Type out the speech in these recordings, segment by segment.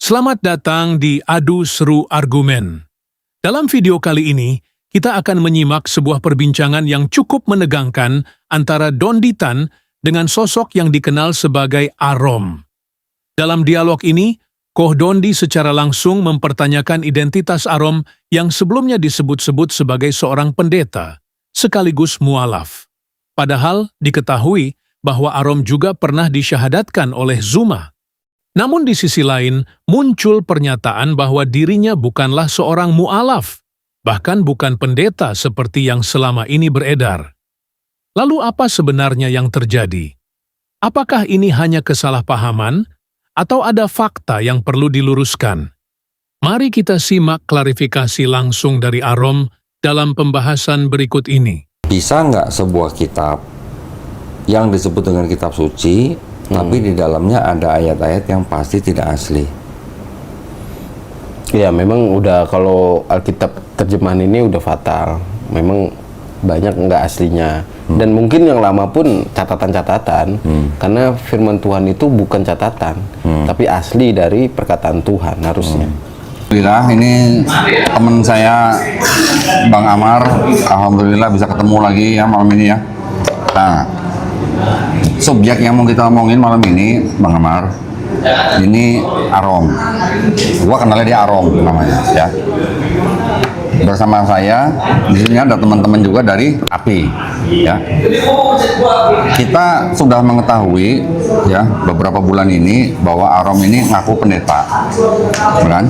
Selamat datang di Adu Seru Argumen. Dalam video kali ini, kita akan menyimak sebuah perbincangan yang cukup menegangkan antara Dondi Tan dengan sosok yang dikenal sebagai Arom. Dalam dialog ini, Koh Dondi secara langsung mempertanyakan identitas Arom yang sebelumnya disebut-sebut sebagai seorang pendeta, sekaligus mualaf. Padahal diketahui bahwa Arom juga pernah disyahadatkan oleh Zuma. Namun di sisi lain, muncul pernyataan bahwa dirinya bukanlah seorang mualaf, bahkan bukan pendeta seperti yang selama ini beredar. Lalu apa sebenarnya yang terjadi? Apakah ini hanya kesalahpahaman, atau ada fakta yang perlu diluruskan? Mari kita simak klarifikasi langsung dari Arom dalam pembahasan berikut ini. Bisa nggak sebuah kitab yang disebut dengan kitab suci, tapi di dalamnya ada ayat-ayat yang pasti tidak asli? Ya memang udah, kalau Alkitab terjemahan ini udah fatal. Memang banyak nggak aslinya. Dan mungkin yang lama pun catatan-catatan, karena firman Tuhan itu bukan catatan, tapi asli dari perkataan Tuhan harusnya. Alhamdulillah, ini teman saya Bang Amar, alhamdulillah bisa ketemu lagi ya malam ini ya. Nah, subjek yang mau kita omongin malam ini, Bang Amar, ini Arom. Gua kenalnya dia Arom namanya ya. Bersama saya di sini ada teman-teman juga dari API ya. Kita sudah mengetahui ya beberapa bulan ini bahwa Arom ini ngaku pendeta, kan?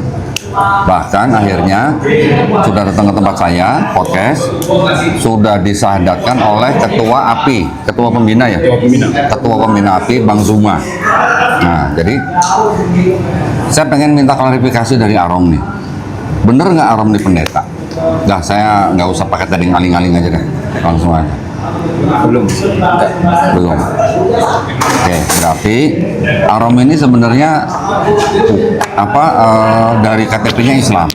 Bahkan akhirnya sudah datang ke tempat saya podcast, sudah disahadatkan oleh ketua API, ketua pembina ya, ketua pembina API Bang Zuma. Nah, jadi saya pengen minta klarifikasi dari Arom nih, bener nggak Arom ini pendeta? Nah, saya nggak usah pakai tadi ngaling-ngaling aja deh, langsung aja. Belum. Oke, berarti Arom ini sebenarnya dari KTP-nya Islam.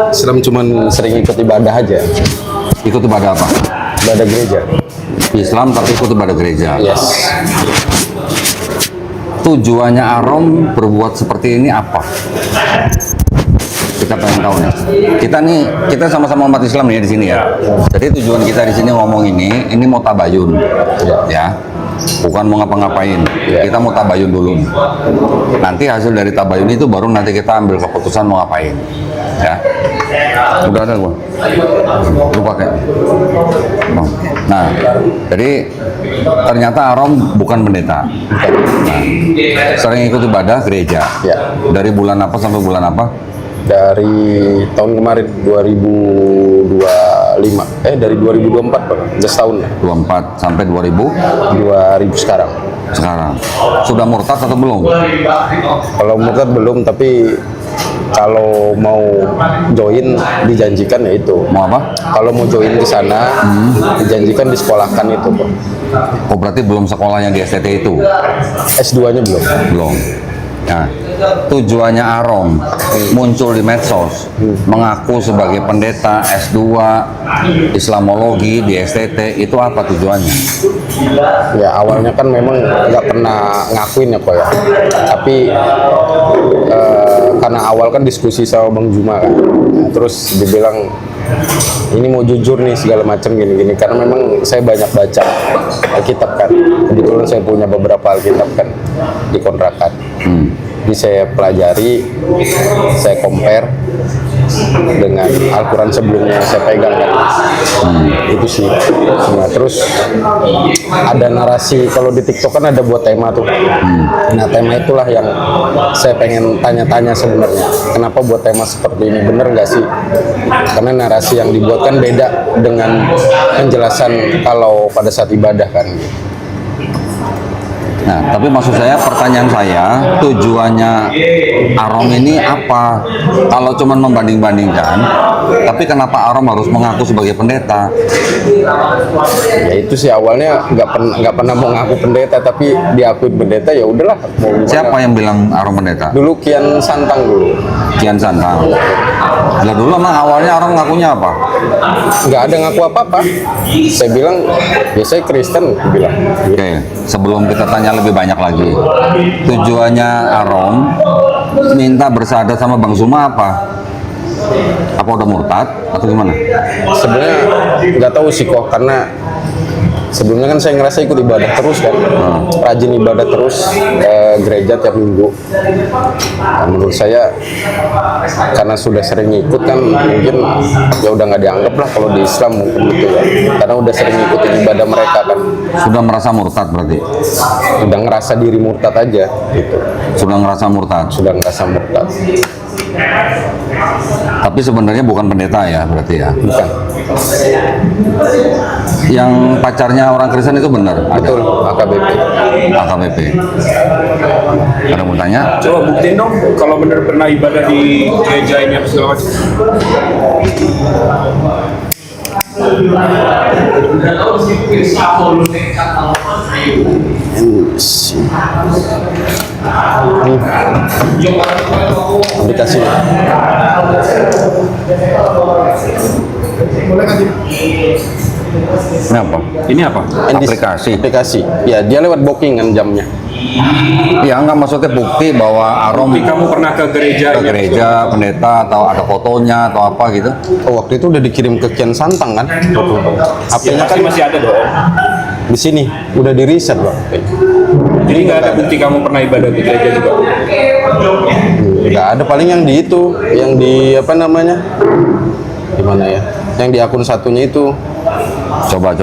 Islam cuman sering ikut ibadah aja. Ikut ibadah apa? Ibadah gereja. Islam tapi ikut ibadah gereja. Yes. Tujuannya Arom berbuat seperti ini apa? Kita pengen tahu nih. Kita sama-sama umat Islam nih di sini ya. Jadi tujuan kita di sini ngomong ini mau tabayun, ya. Bukan mau ngapa-ngapain. Kita mau tabayun dulu. Nanti hasil dari tabayun itu baru nanti kita ambil keputusan mau ngapain, ya. Udah ada gua. Lu pakai. Nah, jadi ternyata Arom bukan pendeta. Nah, sering ikut ibadah gereja. Ya. Dari bulan apa sampai bulan apa? Dari tahun kemarin 2025, dari 2024 Pak, udah setahun ya. 24 sampai 2000 sekarang. Sekarang. Sudah murtad atau belum? Kalau murtad belum, tapi kalau mau join dijanjikan ya itu. Mau apa? Kalau mau join ke sana dijanjikan disekolahkan itu Pak. Oh, berarti belum sekolahnya di STT itu? S2-nya belum. Belum. Nah, tujuannya Arom muncul di medsos, mengaku sebagai pendeta S2 Islamologi di STT, itu apa tujuannya? Ya awalnya kan memang nggak pernah ngakuin ya Pak ya. Tapi karena awal kan diskusi sama Bang Zuma kan, nah, terus dibilang ini mau jujur nih segala macam gini-gini, karena memang saya banyak baca Alkitab kan, kebetulan saya punya beberapa Alkitab kan di kontrakan. Jadi saya pelajari, saya compare dengan Al-Quran sebelumnya saya pegang kan. Itu sih. Nah, terus ada narasi, kalau di TikTok kan ada buat tema tuh. Nah, tema itulah yang saya pengen tanya-tanya sebenarnya. Kenapa buat tema seperti ini? Bener nggak sih? Karena narasi yang dibuat kan beda dengan penjelasan kalau pada saat ibadah kan. Nah, tapi maksud saya, pertanyaan saya, tujuannya Arom ini apa? Kalau cuman membanding-bandingkan, tapi kenapa Arom harus mengaku sebagai pendeta? Ya itu sih awalnya nggak pernah mau ngaku pendeta, tapi diakui pendeta ya udahlah. Siapa yang bilang Arom pendeta? Dulu Kian Santang dulu. Kian Santang. Lah dulu emang awalnya Arom ngakunya apa? Nggak ada ngaku apa-apa. Saya bilang, ya saya Kristen, bilang. Oke, sebelum kita tanya dosa-dosanya lebih banyak lagi. Tujuannya Arom minta bersahadat sama Bang Zuma apa? Apa udah murtad atau gimana? Sebenarnya nggak tahu sih kok, karena sebelumnya kan saya ngerasa ikut ibadah terus kan, rajin ibadah terus gereja tiap minggu. Nah, menurut saya karena sudah sering ikut kan, mungkin ya udah nggak dianggap lah kalau di Islam mungkin gitu ya, karena udah sering ikutin ibadah mereka kan. Sudah merasa murtad berarti? Udah ngerasa diri murtad aja gitu, Sudah ngerasa murtad? sudah ngerasa murtad. Tapi sebenarnya bukan pendeta ya berarti ya? Bukan. Yang pacarnya orang Kristen itu benar? Betul, AKBP. AKBP. Ada mau tanya? Coba buktiin dong kalau bener pernah ibadah di gereja ini apa segala macam. Aplikasinya. Ini apa? Ini apa? Aplikasi? Aplikasi. Ya, dia lewat booking kan jamnya. Ya nggak, maksudnya bukti bahwa Arom Bukti kamu pernah ke gereja ke ini. gereja, pendeta, atau ada fotonya atau apa gitu? Oh, waktu itu udah dikirim ke Kian Santang kan? HP-nya kan Pasti masih ada dong. di sini, udah di riset Pak. Jadi nggak ada bukti kamu pernah ibadah di gereja juga. Nggak ada, paling yang di itu, yang di apa namanya? Di mana ya? Yang di akun satunya itu. Coba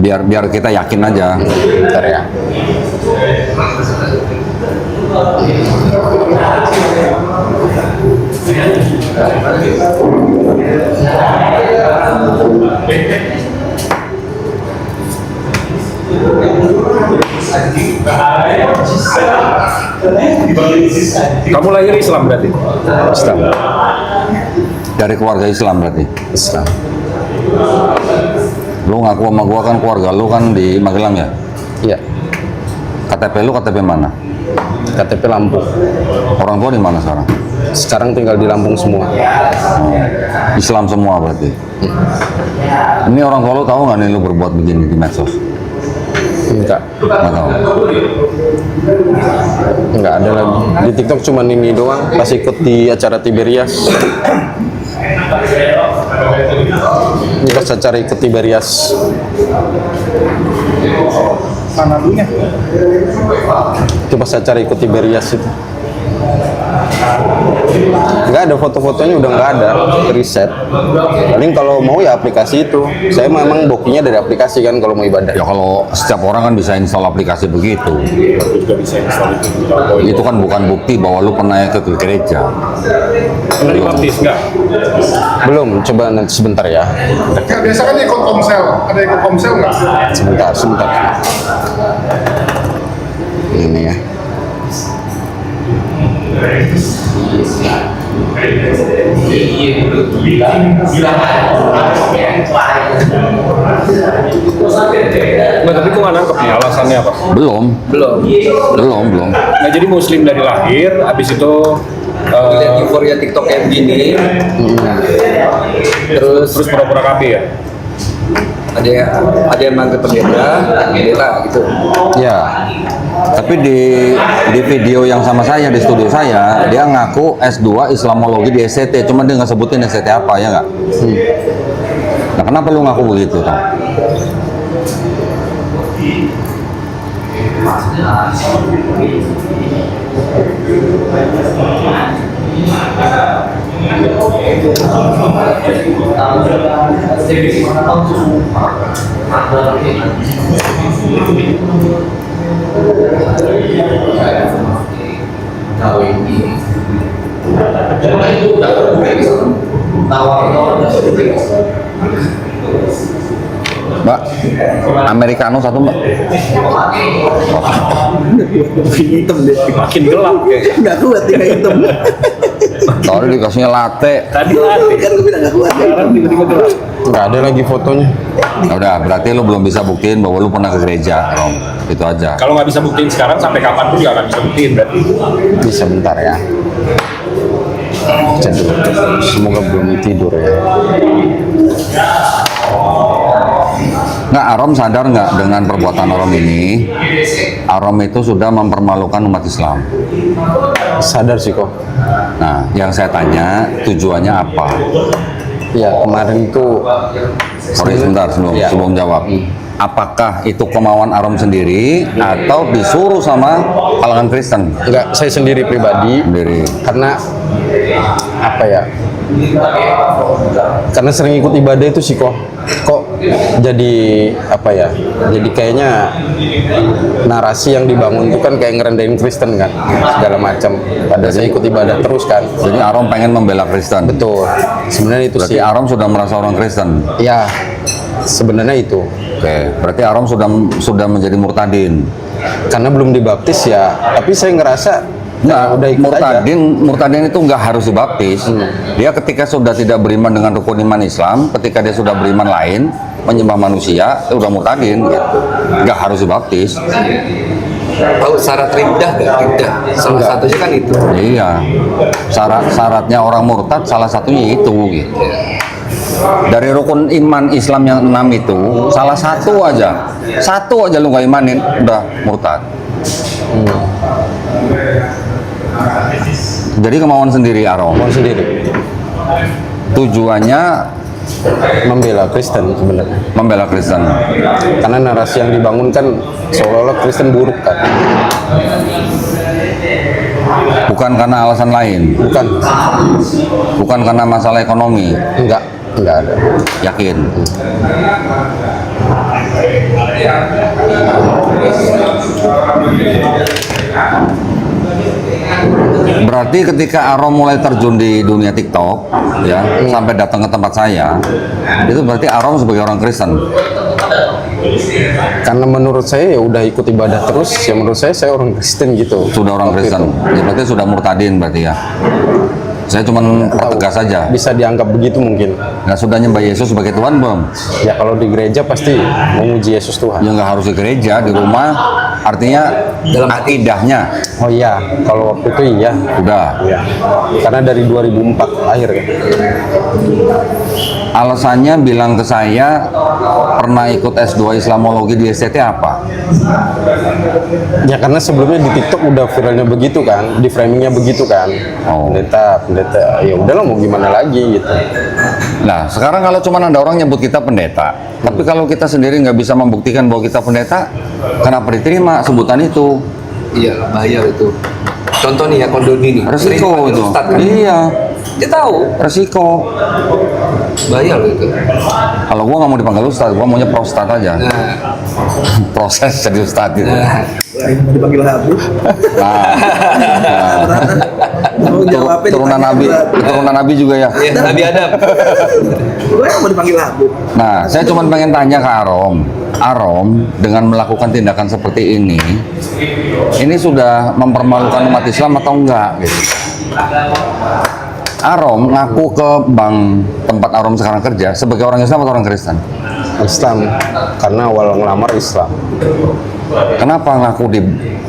biar kita yakin aja. Bentar ya. Kamu lahir Islam berarti? Islam. Dari keluarga Islam berarti? Islam. Lu ngaku sama gua kan keluarga lu kan di Magelang ya? Iya. KTP lu KTP mana? KTP Lampung. Orang tua di mana sekarang? Sekarang tinggal di Lampung semua. Islam semua berarti? Ini orang tua lu tahu nggak nih lu berbuat begini di medsos? Enggak. Nggak tahu. Enggak ada lagi. Di TikTok cuma ini doang, pas ikut di acara Tiberias. Ini pas acara ikut Tiberias. Itu pas acara ikut Tiberias itu. Nggak ada foto-fotonya, udah nggak ada, riset. Paling kalau mau ya aplikasi itu. Saya memang bookingnya dari aplikasi kan kalau mau ibadah. Ya kalau setiap orang kan bisa install aplikasi begitu. Aku juga bisa install itu. Itu kan bukan bukti bahwa lu pernah ke gereja. Pernah dibaptis nggak? Belum, coba nanti sebentar ya. Biasa kan ikut komsel, ada ikut komsel nggak? Sebentar. Ini ya. Nggak, tapi kok nggak nangkep nih alasannya apa? Belum. Nah, jadi muslim dari lahir, habis itu Lihat euforia TikTok kayak begini, terus pura-pura KB ya? ada yang manggil pendeta gitu. Ya, Tapi di video yang sama saya di studio saya, dia ngaku S2 Islamologi di SCT, cuma dia nggak sebutin SCT apa, ya nggak? Nah, kenapa lu ngaku begitu, Tom? Mbak, Americano satu, Mbak. Hitam deh, makin gelap kayaknya. Nggak kuat tiga hitam. Soalnya dikasihnya latte. Tadi latih. Kan gue bilang nggak kuat. Sekarang tiba-tiba gelap. nggak ada lagi fotonya. Ya udah, berarti lu belum bisa buktiin bahwa lu pernah ke gereja, Rom. Itu aja. Kalau nggak bisa buktiin sekarang, sampai kapan pun nggak akan bisa buktiin berarti. Bisa bentar ya. Cek dulu. Semoga belum tidur ya. Nggak, Arom sadar nggak dengan perbuatan Arom ini? Arom itu sudah mempermalukan umat Islam. Sadar sih kok. Nah, yang saya tanya tujuannya apa? Ya kemarin itu. Sorry sebentar Ya. sebelum jawab. Apakah itu kemauan Arom sendiri atau disuruh sama kalangan Kristen? Enggak, saya sendiri pribadi. Sendiri. Karena apa ya? Karena sering ikut ibadah itu sih kok jadi apa ya? Jadi kayaknya narasi yang dibangun itu kan kayak ngerendahin Kristen kan, segala macam. Padahal saya ikut ibadah terus kan. Jadi Arom pengen membela Kristen. Betul. Sebenarnya itu Berarti sih. Arom sudah merasa orang Kristen. Ya, sebenarnya itu. Oke, berarti Arom sudah menjadi murtadin. Karena belum dibaptis ya, tapi saya ngerasa Nah, udah ikut aja. murtadin itu nggak harus dibaptis. Dia ketika sudah tidak beriman dengan rukun iman Islam, ketika dia sudah beriman lain, menyembah manusia, ya udah murtadin gitu. Nggak harus dibaptis. Tahu syarat riddah gak? Riddah. Salah satunya kan itu. Iya. Syaratnya orang murtad salah satunya itu gitu. Dari rukun iman Islam yang 6 itu, salah satu aja lu nggak imanin, udah murtad. Jadi kemauan sendiri Arom. Mau sendiri Tujuannya membela Kristen sebenarnya. membela Kristen. Karena narasi yang dibangun kan seolah-olah Kristen buruk kan. Bukan karena alasan lain. Bukan karena masalah ekonomi. Enggak ada. Yakin. Berarti ketika Arom mulai terjun di dunia TikTok, ya, sampai datang ke tempat saya, itu berarti Arom sebagai orang Kristen. Karena menurut saya ya udah ikut ibadah terus, ya menurut saya orang Kristen gitu. Sudah orang Waktu Kristen. itu. Ya, berarti sudah murtadin berarti ya. Saya cuma pertegas saja. Bisa dianggap begitu mungkin. Nggak sudah nyembah Yesus sebagai Tuhan belum? Ya kalau di gereja pasti memuji Yesus Tuhan. Ya nggak harus di gereja, di rumah. Artinya dalam akidahnya Oh iya, kalau waktu itu iya. udah. Iya. Karena dari 2004 akhir kan. Alasannya bilang ke saya pernah ikut S2 Islamologi di STT apa? Ya karena sebelumnya di TikTok udah viralnya begitu kan, di framingnya begitu kan. Oh. Pendeta, ya udahlah mau gimana lagi gitu. Nah, sekarang kalau cuma ada orang nyebut kita pendeta, tapi kalau kita sendiri nggak bisa membuktikan bahwa kita pendeta, kenapa diterima sebutan itu? Iya, bahaya itu. Contoh nih ya Kondoni nih. Resiko Sering dipanggil itu. Ustadz kan? Iya, Dia tahu. resiko. Bahaya loh itu. Kalau gua nggak mau dipanggil ustadz, gua maunya prostad aja. Nah, Proses jadi ustadz gitu. nah. Mau dipanggil Habu. Nah, Mau jawabnya turunan Nabi juga ya. Iya, Nabi Adam. Gue yang mau dipanggil Habu. Nah, saya cuma pengen tanya ke Arom dengan melakukan tindakan seperti ini sudah mempermalukan umat Islam atau enggak? Gitu. Arom ngaku ke bank tempat Arom sekarang kerja sebagai orang Islam atau orang Kristen? Islam, karena awal ngelamar Islam. Kenapa ngaku di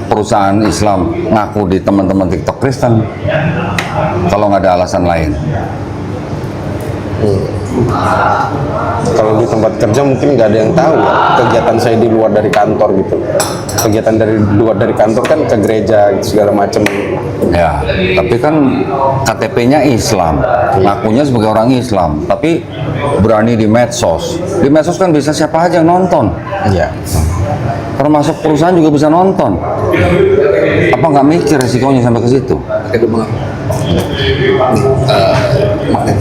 perusahaan Islam, ngaku di teman-teman TikTok Kristen? Kalau nggak ada alasan lain. Kalau di tempat kerja mungkin nggak ada yang tahu ya, kegiatan saya di luar dari kantor gitu. Kegiatan dari luar dari kantor kan ke gereja gitu, segala macam. Ya, tapi kan KTP-nya Islam, ngakunya sebagai orang Islam, tapi berani di medsos. Di medsos kan bisa siapa aja yang nonton. Iya. Termasuk perusahaan juga bisa nonton. Apa nggak mikir resikonya sampai ke situ? Pakai dulu, Bang. Magnet.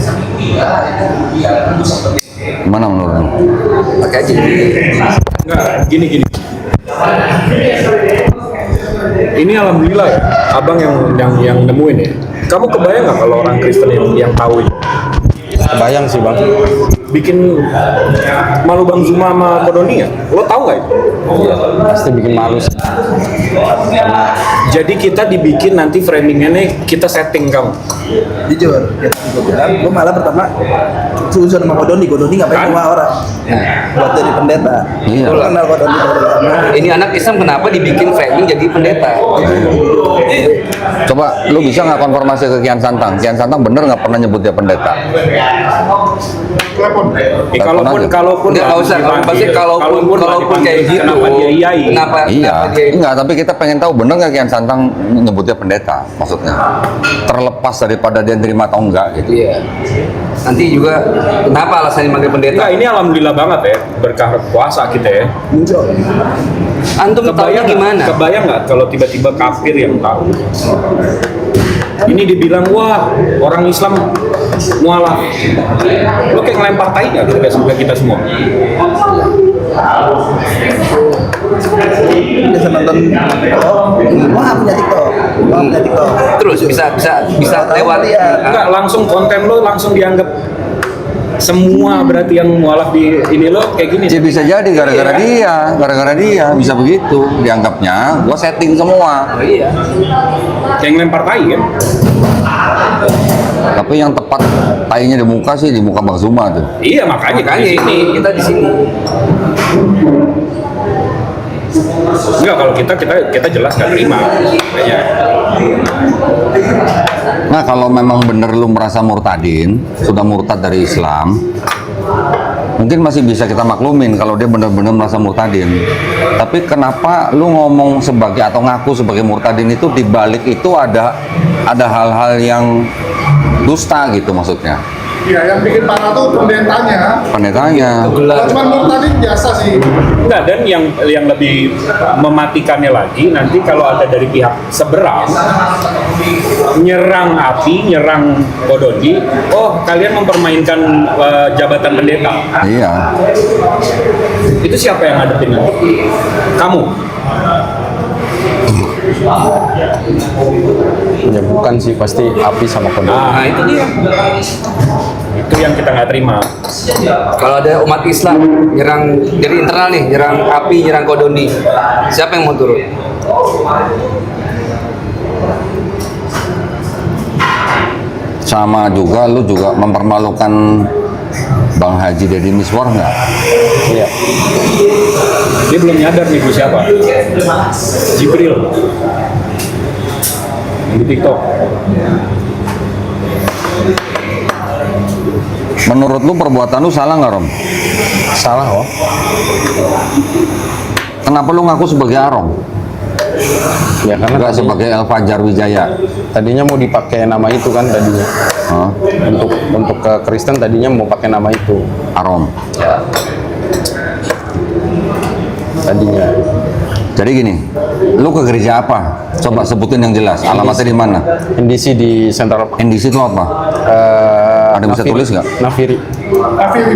Gimana menurut lu? Pakai aja. Enggak, gini. Ini alhamdulillah ya, abang yang nemuin ya. Kamu kebayang nggak kalau orang Kristen yang tahu ini? Kebayang sih bang. Bikin malu Bang Zuma sama Kodoni ya? Lo tahu nggak itu? Pasti bikin malu sih. Karena Jadi kita dibikin nanti framingnya nih, kita setting kamu. Jujur, ya gue bilang, gue malah pertama susah sama Kodoni ngapain Kan? semua orang buat jadi pendeta. Iya. Gue kenal Kodoni dari lama. Ini anak Islam kenapa dibikin framing jadi pendeta? Coba lu bisa nggak konfirmasi ke Kian Santang? Kian Santang bener nggak pernah nyebut dia pendeta? Kalaupun Nggak usah, pasti kalaupun kayak gitu. Kenapa dia iyai? Kenapa dia Enggak, tapi kita pengen tahu bener nggak Kian Santang nyebutnya pendeta, maksudnya. Terlepas daripada dia terima atau enggak gitu. Iya. Nanti juga kenapa alasannya manggil pendeta? Enggak, ini alhamdulillah banget ya, berkah puasa kita ya. Muncul. Antum tahunya gimana? Kebayang nggak kalau tiba-tiba kafir yang tahu? Ini dibilang, wah orang Islam mualaf. Lo kayak ngelempar tai nggak ke kita semua? Biasa nonton wah punya TikTok. Terus bisa lewat. Enggak, langsung konten lo langsung dianggap semua berarti yang mualaf di ini lo kayak gini. Ya bisa jadi gara-gara dia bisa begitu dianggapnya. Gua setting semua. Oh, iya. Kayak ngelempar tai kan? Tapi yang tepat tainya di muka sih di muka Bang Zuma tuh. Iya makanya di sini. kita di sini. Enggak, kalau kita jelas nggak terima kayaknya. Nah kalau memang bener lu merasa murtadin, sudah murtad dari Islam, mungkin masih bisa kita maklumin kalau dia benar-benar merasa murtadin. Tapi kenapa lu ngomong sebagai atau ngaku sebagai murtadin itu dibalik itu ada hal-hal yang dusta gitu maksudnya. Iya, yang bikin parah tuh pendetanya. Pendetanya. Cuma murtadin biasa sih. Enggak, dan yang lebih mematikannya lagi nanti kalau ada dari pihak seberang nyerang api, nyerang Kodoni, oh kalian mempermainkan jabatan pendeta. Iya. Itu siapa yang ngadepin nanti? Kamu. Ya bukan sih, pasti api sama Kodoni. Nah itu dia. Itu yang kita nggak terima. Kalau ada umat Islam nyerang dari internal nih, nyerang api, nyerang Kodoni, siapa yang mau turun? Sama juga lu juga mempermalukan Bang Haji Deddy Miswar nggak? Iya. Dia belum nyadar nih gue siapa. Jibril. Di TikTok. Menurut lu perbuatan lu salah nggak, Rom? Salah oh. Kenapa lu ngaku sebagai Arom? Ya karena Enggak sebagai El Fajar Wijaya. tadinya mau dipakai nama itu kan tadinya. Hah? Untuk ke Kristen tadinya mau pakai nama itu. Arom. Ya. Tadinya. Jadi gini, lu ke gereja apa? Coba sebutin yang jelas. Alamatnya di mana? NDC di Central Park. NDC itu apa? Ada bisa tulis nggak? Nafiri. Nafiri.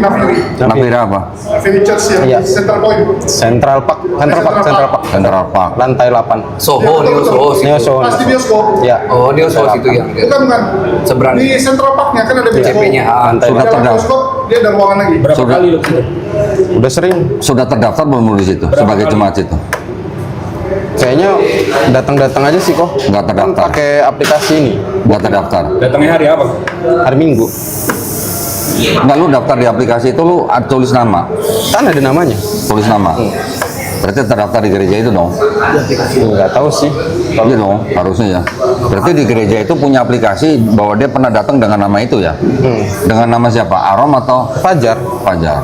Nafira apa? Nafiri Church Iya. yang Central Point. Central Park. Central Park. Lantai 8. Soho, Neo Soho sih. Neo Soho. Pas di bioskop. Ya. Oh, Neo Soho situ yang Bukan. seberang. Di Central Parknya kan ada bioskop. CP-nya. Lantai Sudah Di dalam terdaftar. bioskop dia ada ruangan lagi. Berapa Sudah. kali lu ke situ? Udah sering. Sudah terdaftar belum lu di situ sebagai kali? jemaat itu? Kayaknya datang-datang aja sih kok. Nggak terdaftar. Kan pakai aplikasi ini. Nggak terdaftar. Datangnya hari apa? Hari Minggu. Nggak, lu daftar di aplikasi itu lu tulis nama. Kan ada namanya. Tulis nama. Berarti terdaftar di gereja itu dong? Nggak tahu sih. Iya dong, harusnya ya. Berarti di gereja itu punya aplikasi bahwa dia pernah datang dengan nama itu ya? Dengan nama siapa? Arom atau Fajar. Fajar?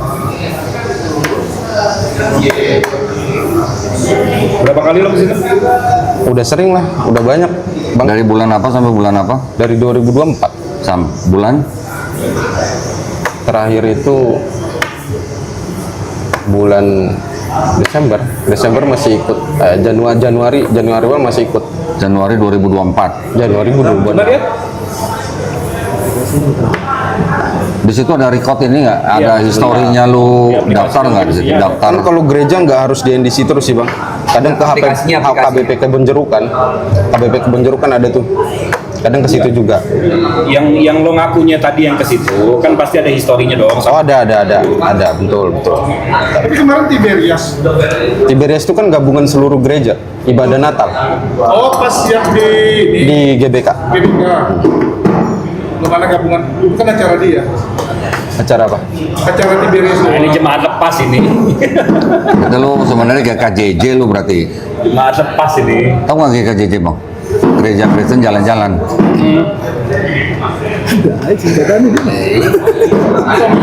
Berapa kali lo ke situ? Udah sering lah. Udah banyak. Bang. Dari bulan apa sampai bulan apa? Dari 2024. Bulan? Terakhir itu bulan Desember masih ikut. Januari masih ikut. Januari 2024. Januari 2024. Benar ya? Di situ ada record ini nggak? Ada Iya, historinya lu iya, daftar nggak di situ? iya. Daftar. Kan kalau gereja nggak harus di NDC terus sih bang. Kadang ke Aplikasi. KBP Kebonjerukan. KBP Kebonjerukan ada tuh. Kadang ke situ juga. Yang lo ngakunya tadi yang ke situ kan pasti ada historinya dong. Oh ada, betul. Tapi kemarin Tiberias. Tiberias itu kan gabungan seluruh gereja ibadah Natal Oh, pas yang di di GBK. GBK. Belum ada gabungan. Bukan acara dia. Acara apa? Acara Tiberias. Nah, ini jemaat lepas ini. Ada lu sebenarnya GKJJ lu berarti. Jemaat lepas ini. Tahu nggak GKJJ bang? Gereja Kristen jalan-jalan. Singkatan ini.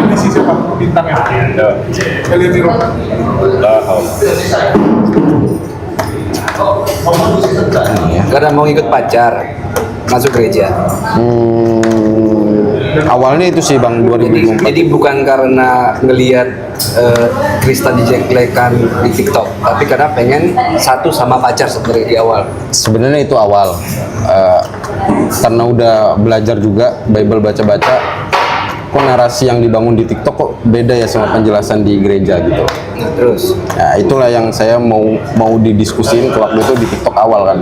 Di sisi siapa? Bintangnya. Elia Tiro. Karena mau ikut pacar masuk gereja. Awalnya itu sih Bang Jadi, 2024. jadi bukan karena ngelihat Krista dijelekan di TikTok, tapi karena pengen satu sama pacar sebenarnya di awal. Sebenarnya itu awal. Karena udah belajar juga Bible baca-baca, kok narasi yang dibangun di TikTok kok beda ya sama penjelasan di gereja gitu. Nah, terus Nah, itulah yang saya mau didiskusin ke waktu itu di TikTok awal kan.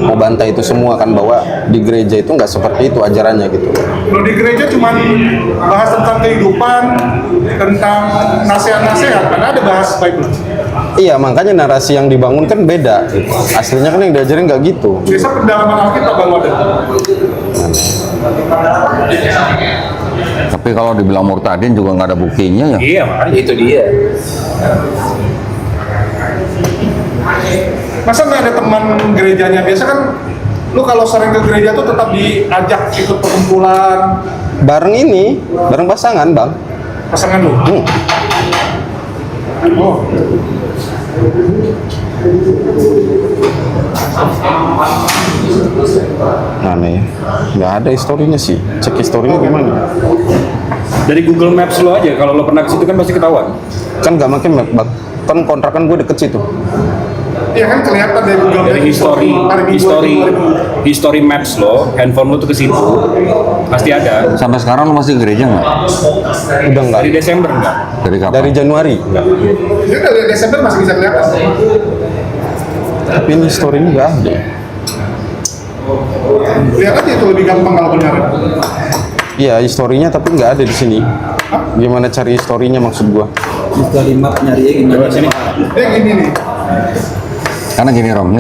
Mau bantai itu semua kan bahwa di gereja itu nggak seperti itu ajarannya gitu. Kalau di gereja cuma bahas tentang kehidupan, tentang nasihat-nasihat, karena ada bahas Bible. Iya, makanya narasi yang dibangun kan beda. Aslinya kan yang diajarin nggak gitu. Biasa pendalaman Alkitab baru ada. Tapi kalau dibilang murtadin juga nggak ada buktinya ya. Iya, makanya. itu dia. Masa nggak ada teman gerejanya? Biasa kan lu kalau sering ke gereja tuh tetap diajak ikut perkumpulan Bareng pasangan Bang. pasangan lu. Oh, Mana ya? Nggak ada historinya sih. Cek historinya gimana? Dari Google Maps lo aja, kalau lo pernah ke situ kan pasti ketahuan. Kan nggak makin map, Bang. Kan kontrakan gue deket situ. iya kan kelihatan dari Google Dari Maps. history, Hari Minggu, history, hari Minggu. history maps lo, handphone lo tuh ke situ, pasti ada. Sampai sekarang lu masih ke gereja nggak? Udah nggak. Dari Desember enggak? Dari kapan? Dari Januari. Jadi dari Desember masih bisa kelihatan. Tapi ini historinya nggak ada. Lihat aja itu lebih gampang kalau benar. Iya, historinya tapi nggak ada di sini. Gimana cari historinya maksud gua? Dari map nyari Coba sini. Dia gini nih. Karena gini Rom,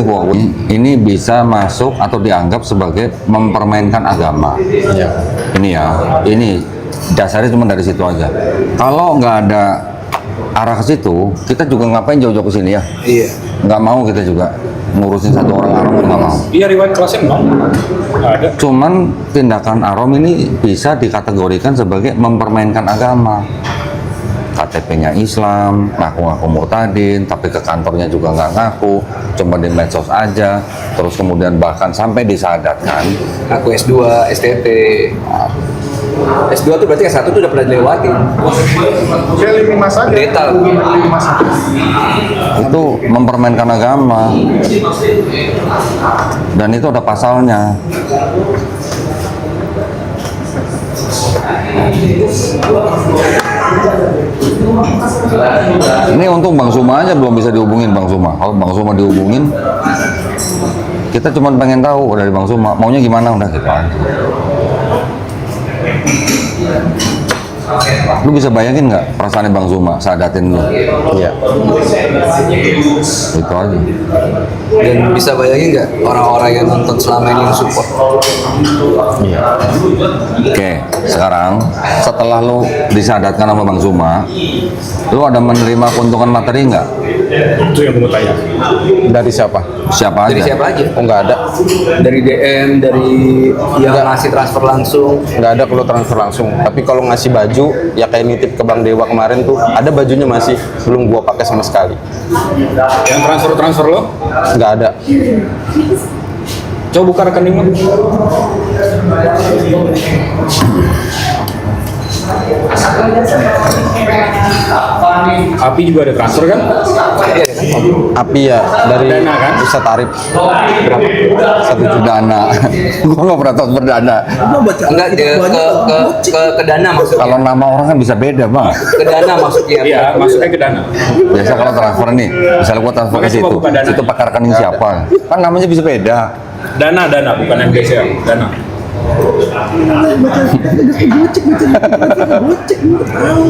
ini bisa masuk atau dianggap sebagai mempermainkan agama. Iya. Ini ya, ini dasarnya cuma dari situ aja. Kalau nggak ada arah ke situ, kita juga ngapain jauh-jauh ke sini ya? Iya. Nggak mau kita juga ngurusin satu orang Arom, nggak mau. Iya, riwayat kelasnya enggak ada. Cuman tindakan Arom ini bisa dikategorikan sebagai mempermainkan agama. KTP-nya Islam, ngaku-ngaku murtadin, tapi ke kantornya juga nggak ngaku, cuma di medsos aja, terus kemudian bahkan sampai disadatkan. Aku S2, STT. S2 tuh berarti S1 tuh udah pernah dilewati. Kayak lini masa aja. Pendeta. Lini masa. Itu mempermainkan agama, dan itu ada pasalnya. Ini untung Bang Suma aja belum bisa dihubungin Bang Suma. Kalau Bang Suma dihubungin, kita cuma pengen tahu dari Bang Suma maunya gimana, udah gitu aja. Lu bisa bayangin nggak perasaannya Bang Zuma sadatin lu? Iya. Itu aja. Dan bisa bayangin nggak orang-orang yang nonton selama ini yang support? Iya. Oke, sekarang setelah lu disadatkan sama Bang Zuma, lu ada menerima keuntungan materi nggak? Itu yang gue mau tanya. Dari siapa? Siapa Dari aja? siapa aja? Oh nggak ada. Dari DM, dari yang Nggak. ngasih transfer langsung. Nggak ada kalau transfer langsung. Tapi kalau ngasih baju, ya kayak nitip ke Bang Dewa kemarin tuh, ada bajunya masih belum gua pakai sama sekali. Yang transfer lo? Nggak ada. Coba buka rekening lo. Api juga ada transfer kan? Api ya dari Dana, kan? bisa tarif Berapa? 1 juta dana. Gua nggak pernah transfer dana. Enggak, ke dana maksudnya. Kalau nama orang kan bisa beda Bang. Ke dana maksudnya. Iya, masuknya ke dana. Biasa kalau transfer nih, misalnya gua transfer ke Makanya coba situ, buka dana. itu pakai rekening siapa? Kan namanya bisa beda. Dana, bukan MDC, dana. baca gocek tahu.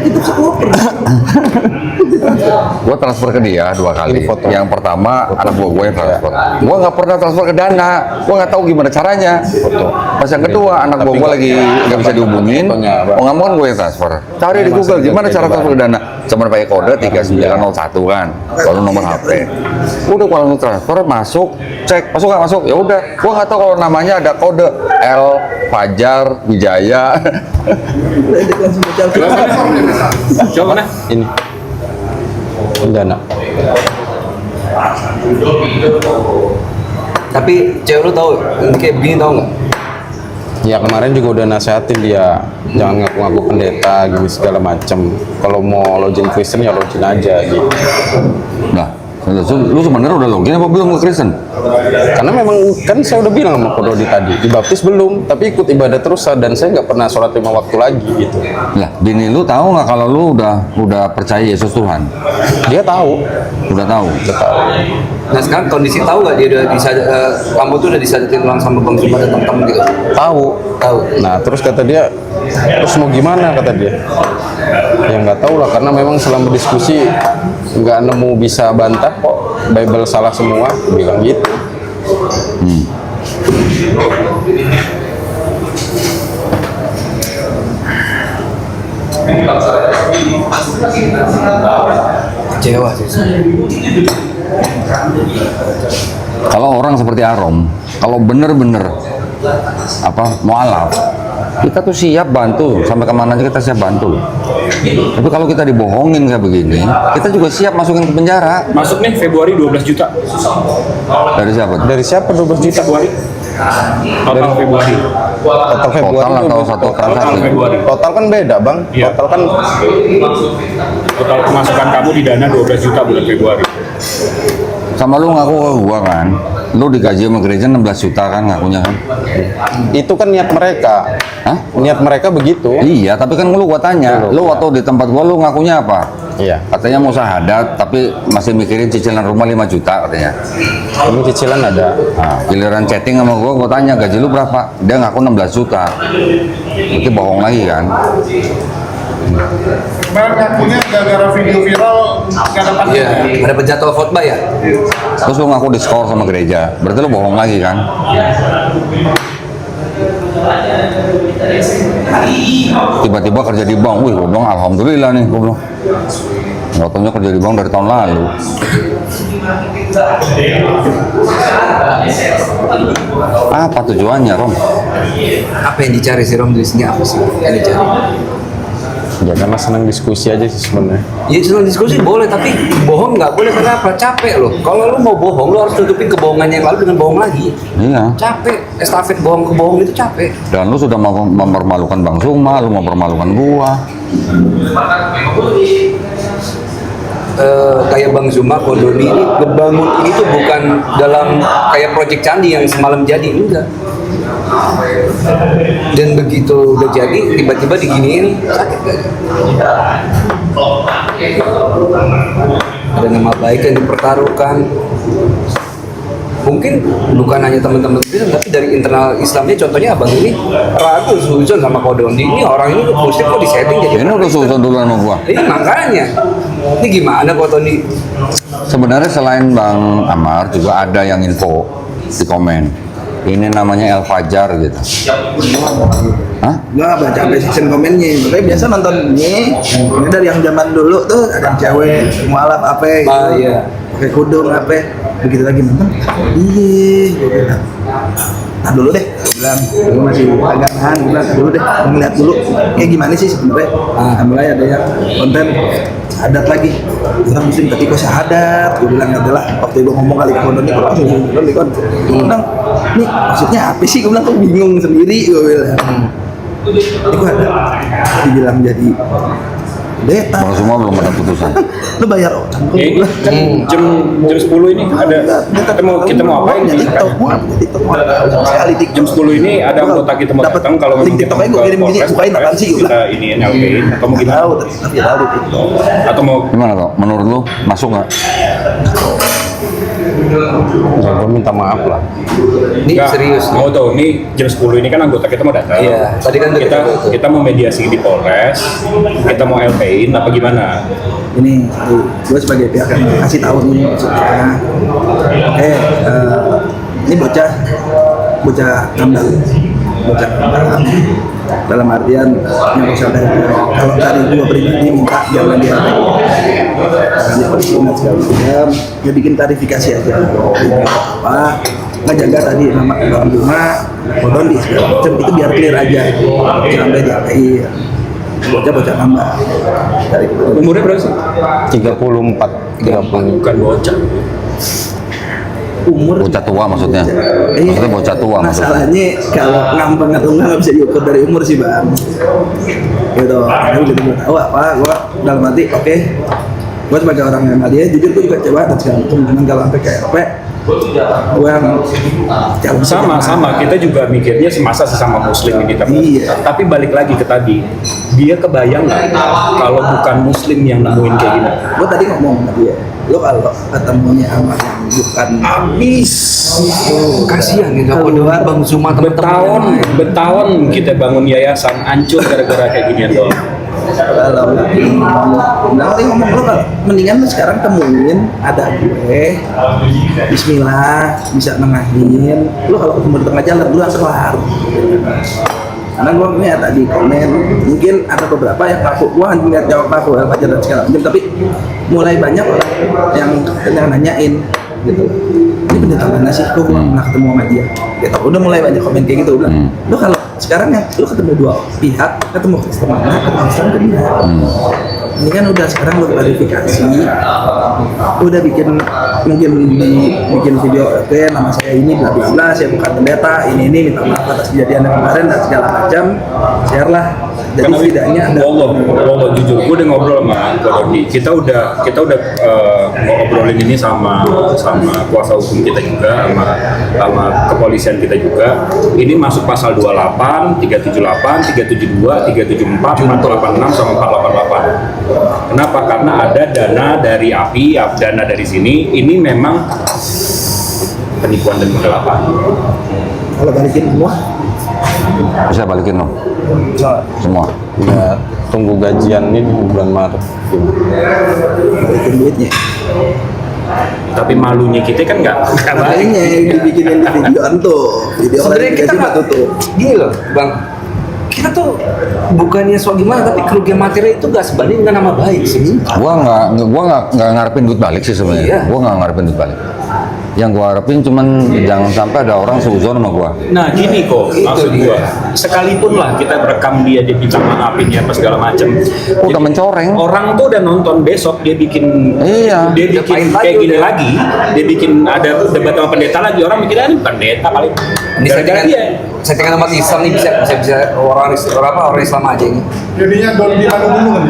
Kita psikoper. Gue transfer ke dia 2 kali. Ini foto. Yang pertama anak gue yang transfer. Gue nggak pernah transfer ke Dana. Gue nggak tahu gimana caranya. Pas yang kedua anak gue lagi nggak bisa dihubungin. Fotonya, Bang. Mau nggak mau kan gue yang transfer. Cari di Google gimana cara transfer ke Dana. Cuma pakai kode 3901 kan. Lalu nomor HP. Udah kalau lu transfer masuk, cek masuk nggak masuk. Ya udah. Gue nggak tahu kalau namanya ada kode L Fajar Wijaya. Langsung baca. Coba mana? Ini Dana. Tapi cewek lu tahu kayak begini tahu nggak? Ya kemarin juga udah nasehatin dia jangan ngaku-ngaku pendeta gini segala macem. Kalau mau login Kristen ya login aja gitu. Nah, lu sebenarnya udah login apa belum ke Kristen? Karena memang kan saya udah bilang sama Kododi tadi, dibaptis belum, tapi ikut ibadah terus dan saya nggak pernah sholat 5 waktu lagi gitu. Lah, bini lu tahu nggak kalau lu udah percaya Yesus Tuhan? Dia tahu. Udah tahu. Nah sekarang kondisi tahu nggak dia udah kamu tuh udah disadarin ulang sama Bang Zuma dan teman-teman gitu? Tahu. Nah terus kata dia, terus mau gimana kata dia? Ya nggak tahu lah karena memang selama diskusi nggak nemu bisa bantah kok. Bible salah semua, bilang gitu. Kecewa sih. Kalau orang seperti Arom, kalau bener-bener mualaf, kita tuh siap bantu sampai kemana aja kita siap bantu. Tapi kalau kita dibohongin kayak begini, kita juga siap masukin ke penjara. Masuk nih Februari 12 juta. Dari siapa? Dari siapa 12 juta? Februari. Total Februari. Total Februari Total atau 12 satu juta. transaksi? Februari. Total kan beda bang. Iya. Total kan Total pemasukan kamu di Dana 12 juta bulan Februari. Sama lu ngaku ke gua kan, lu digaji sama gereja 16 juta kan ngakunya kan? itu kan niat mereka. Hah? Niat mereka begitu. Iya, tapi kan lu gua tanya, lu waktu di tempat gua lu ngakunya apa? Iya. Katanya mau syahadat, tapi masih mikirin cicilan rumah 5 juta katanya. Ini cicilan ada. Nah, giliran chatting sama gua tanya gaji lu berapa? Dia ngaku 16 juta. Berarti bohong lagi kan? Kemarin ngakunya gara-gara video viral nggak dapat. Iya, ada penjadwal khotbah ya? Terus lu ngaku diskor sama gereja, berarti lu bohong lagi kan? Tiba-tiba kerja di bank, wih gua bilang alhamdulillah nih, gua bilang. Nggak taunya kerja di bank dari tahun lalu. Apa tujuannya, Rom? Apa yang dicari sih Rom di sini apa sih yang dicari? Ya karena senang diskusi aja sih sebenarnya. Ya senang diskusi boleh, tapi bohong nggak boleh. Kenapa? Capek loh. Kalau lu mau bohong, lu harus tutupin kebohongan yang lalu dengan bohong lagi. Iya. Capek. Estafet bohong ke bohong itu capek. Dan lu sudah mau mempermalukan Bang Suma, lu mau mempermalukan gua. Kayak Bang Zuma, Kodoni ini ngebangun ini tuh bukan dalam kayak proyek candi yang semalam jadi, enggak. Dan begitu udah jadi, tiba-tiba diginiin, sakit gak? Ada nama baik yang dipertaruhkan. Mungkin bukan hanya teman-teman Kristen, tapi dari internal Islamnya, contohnya abang ini ragu suzon sama Kodoni. Ini orang ini muslim kok disetting jadi Ini udah suzon duluan sama gua. ini makanya. Ini gimana Kodoni? Sebenarnya selain Bang Amar juga ada yang info di komen. Ini namanya El Fajar gitu. Hah? Gua nggak baca sampai section komennya, makanya biasa nonton ini dari yang zaman dulu tuh ada cewek mualaf apa gitu, Iya. pakai kudung apa, begitu lagi nonton, iya, gue bilang, nah dulu deh, gue bilang, gue masih agak nahan, gue bilang dulu deh, gue ngeliat dulu, kayak gimana sih sebenarnya, mulai ada yang konten syahadat lagi, orang muslim tapi kok syahadat, gue bilang adalah waktu gue ngomong kali ke Kodoni, gue langsung di kon, gue bilang, nih maksudnya apa sih, gue bilang kok bingung sendiri, gue bilang. Itu ada dibilang jadi pendeta. Kalau semua belum ada putusan. Lu bayar orang. Ini kan jam 10 ini ada kita mau apain Jadi nih? TikTok gua, TikTok gua. Sekali TikTok. Jam 10 ini ada anggota kita mau Dapat datang kalau link memang TikToknya gua kirim gini, bukain apaan sih gua kita bilang. ini LP-in atau mau gimana? Tahu, tapi tahu di TikTok. Atau mau Gimana kok? Menurut lu masuk nggak? Ya, gue minta maaf lah. Ini Nggak, serius nih. mau tahu nih jam 10 ini kan anggota kita mau datang. Iya, tadi kan udah kita kita- kita mau mediasi di Polres, kita mau LP-in apa gimana? Ini gue sebagai pihak yang kasih tahu nih maksudnya. Ini bocah ngambang, dalam artian yang misalnya kalau dari gue pribadi minta jangan di LPI, jangan dipolisiin segala macam, ya bikin klarifikasi aja apa ngejaga tadi nama Bang Juma, Kodon di segala macam itu biar clear aja, jangan di LPI. Bocah ngambang dari Umurnya berapa sih? 34. Bukan bocah. umur Bocah tua maksudnya. Maksudnya bocah tua maksudnya. masalahnya kalau ngambang atau enggak bisa diukur dari umur sih bang gitu. Tapi begitu gue tahu apa gue dalam hati oke, gue sebagai orang yang dia jujur gue juga coba dan segala macam, cuman kalau sampai kayak apa gue yang Sama kita juga mikirnya semasa sesama muslim ini Iya. tapi balik lagi ke tadi, dia kebayang nggak kalau bukan muslim yang nemuin kayak gini? gue tadi ngomong sama dia, lo kalau ketemunya sama yang bukan Habis Kasihan gitu aku Keluar. Bang Zuma bertahun kita bangun yayasan hancur gara-gara kayak gini doang. kalau nanti ngomong lo kalau mendingan lo sekarang temuin ada gue Bismillah bisa nengahin lo kalau ketemu di tengah jalan lo langsung kelar karena gue ngeliat tadi komen mungkin ada beberapa yang ngaku gue ngeliat jawab aku wajar dan segala macam tapi mulai banyak orang yang nanyain gitu ini pendeta mana sih kok gue pernah ketemu sama dia gitu udah mulai banyak komen kayak gitu udah lo kalau sekarang yang lo ketemu dua pihak ketemu Kristen mana ketemu Kristen kedua ini kan udah sekarang lo klarifikasi udah bikin mungkin bikin video oke nama saya ini bla bla bla saya bukan pendeta ini minta maaf atas kejadian yang kemarin dan segala macam share lah jadi setidaknya ada Wallah jujur, gue udah ngobrol sama Kodoni. Kita udah ngobrolin ini sama kuasa hukum kita juga, sama kepolisian kita juga. Ini masuk pasal 28, 378, 372, 374, 486 sama 488. Kenapa? Karena ada dana dari API, dana dari sini. Ini memang penipuan dan penggelapan. kalau balikin semua Bisa balikin lo semua. Ya, tunggu gajian ini bulan Maret. balikin duitnya Tapi malunya kita kan nggak baik. makanya yang dibikinin di videoan tuh video Sebenarnya kita klarifikasi nggak mah tutup gini loh Bang, kita tuh bukannya soal gimana tapi kerugian materi itu gak sebanding dengan nama baik sih. Gua nggak ngarepin duit balik sih sebenarnya. Iya. Gua nggak ngarepin duit balik. Yang gua harapin cuman jangan sampai ada orang seuzon sama gua. Nah gini kok, maksud gua, sekalipun lah kita rekam dia minta maafin ya apa segala macem. Udah mencoreng. Orang tuh udah nonton besok dia bikin, Iya. dia bikin Udah kayak pahit gini lagi, lagi, dia bikin ada debat sama pendeta lagi, orang mikirnya ini pendeta paling. Ini Gara-gara dia. settingan umat Islam nih bisa orang Islam aja ini. Jadinya Don Dilan dulu kan.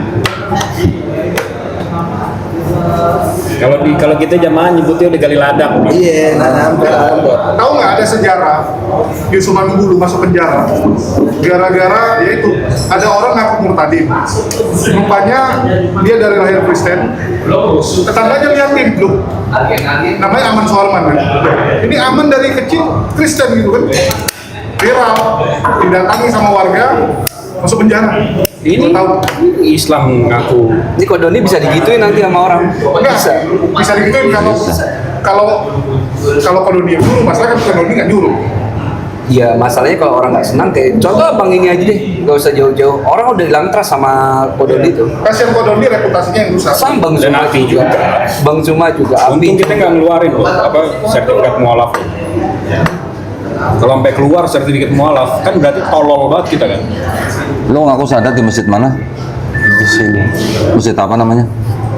Kalau kita jamaah nyebutnya udah gali ladang. iya nampak Tahu nggak ada sejarah di Sumatera dulu masuk penjara gara-gara yaitu ada orang ngaku murtadin. Rupanya dia dari lahir Kristen. Tetangganya liatin loh. Namanya Aman Suarman kan. Ini Aman dari kecil Kristen gitu kan. Viral, didatangi sama warga, masuk penjara. Ini tahu. Islam ngaku. Ini Kodoni bisa digituin nanti sama orang. Enggak, bisa digituin kalau kalau dia dulu, masalah kan bukan nggak nyuruh. Ya masalahnya kalau orang nggak senang kayak contoh Bang ini aja deh, nggak usah jauh-jauh. Orang udah hilang trust sama Kodoni tuh. Kasihan Kodoni reputasinya yang rusak. Sama Bang Dan Zuma Api juga. juga. Bang Zuma juga. Untung Api. kita nggak ngeluarin loh, sertifikat mualaf. Kalau sampai keluar sertifikat mualaf, kan berarti tolol banget kita kan. Lo ngaku sadat di masjid mana? Di sini. Masjid apa namanya?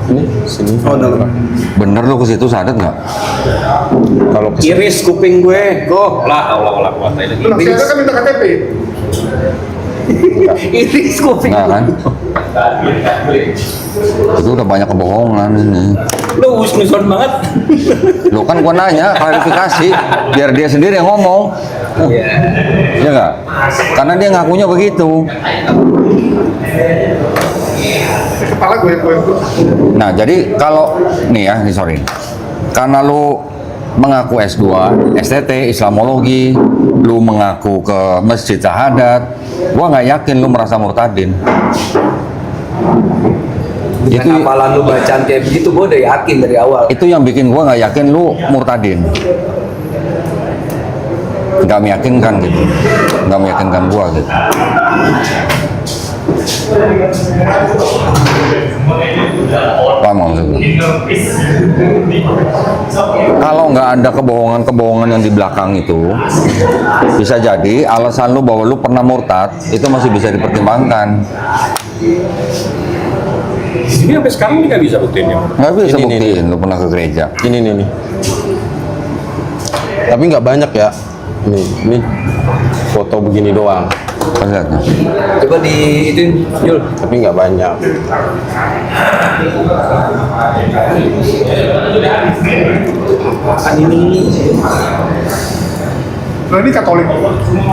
Ini sini. oh dalam Bener lo ke situ sadat nggak? Kalau ke Iris kuping gue, go lah Allah kuat ini. Belum, saya kan minta KTP. Ini kuping. Nggak kan? Itu udah banyak kebohongan ini. Lu husnuzon banget. Lo kan gua nanya klarifikasi biar dia sendiri yang ngomong. Iya nggak? Karena dia ngakunya begitu. Kepala gue. Nah, jadi kalau nih ya, sorry. Karena lu mengaku S2 STT Islamologi, lu mengaku ke Masjid Syahadat, gua nggak yakin lu merasa murtadin. Dengan hafalan lu bacaan kayak begitu, gue udah yakin dari awal. Itu yang bikin gua nggak yakin lu murtadin. Nggak meyakinkan gitu, nggak meyakinkan gua gitu. Paham maksudnya? Kalau nggak ada kebohongan-kebohongan yang di belakang itu, bisa jadi alasan lu bahwa lu pernah murtad itu masih bisa dipertimbangkan. Ini sampai sekarang ini nggak bisa buktiinnya. Nggak bisa Ini, buktiin lu pernah ke gereja. Ini nih. Tapi nggak banyak ya. Ini foto begini doang. Pas lihat, nah. Coba di itu Yul. Tapi nggak banyak. Nah ini Katolik.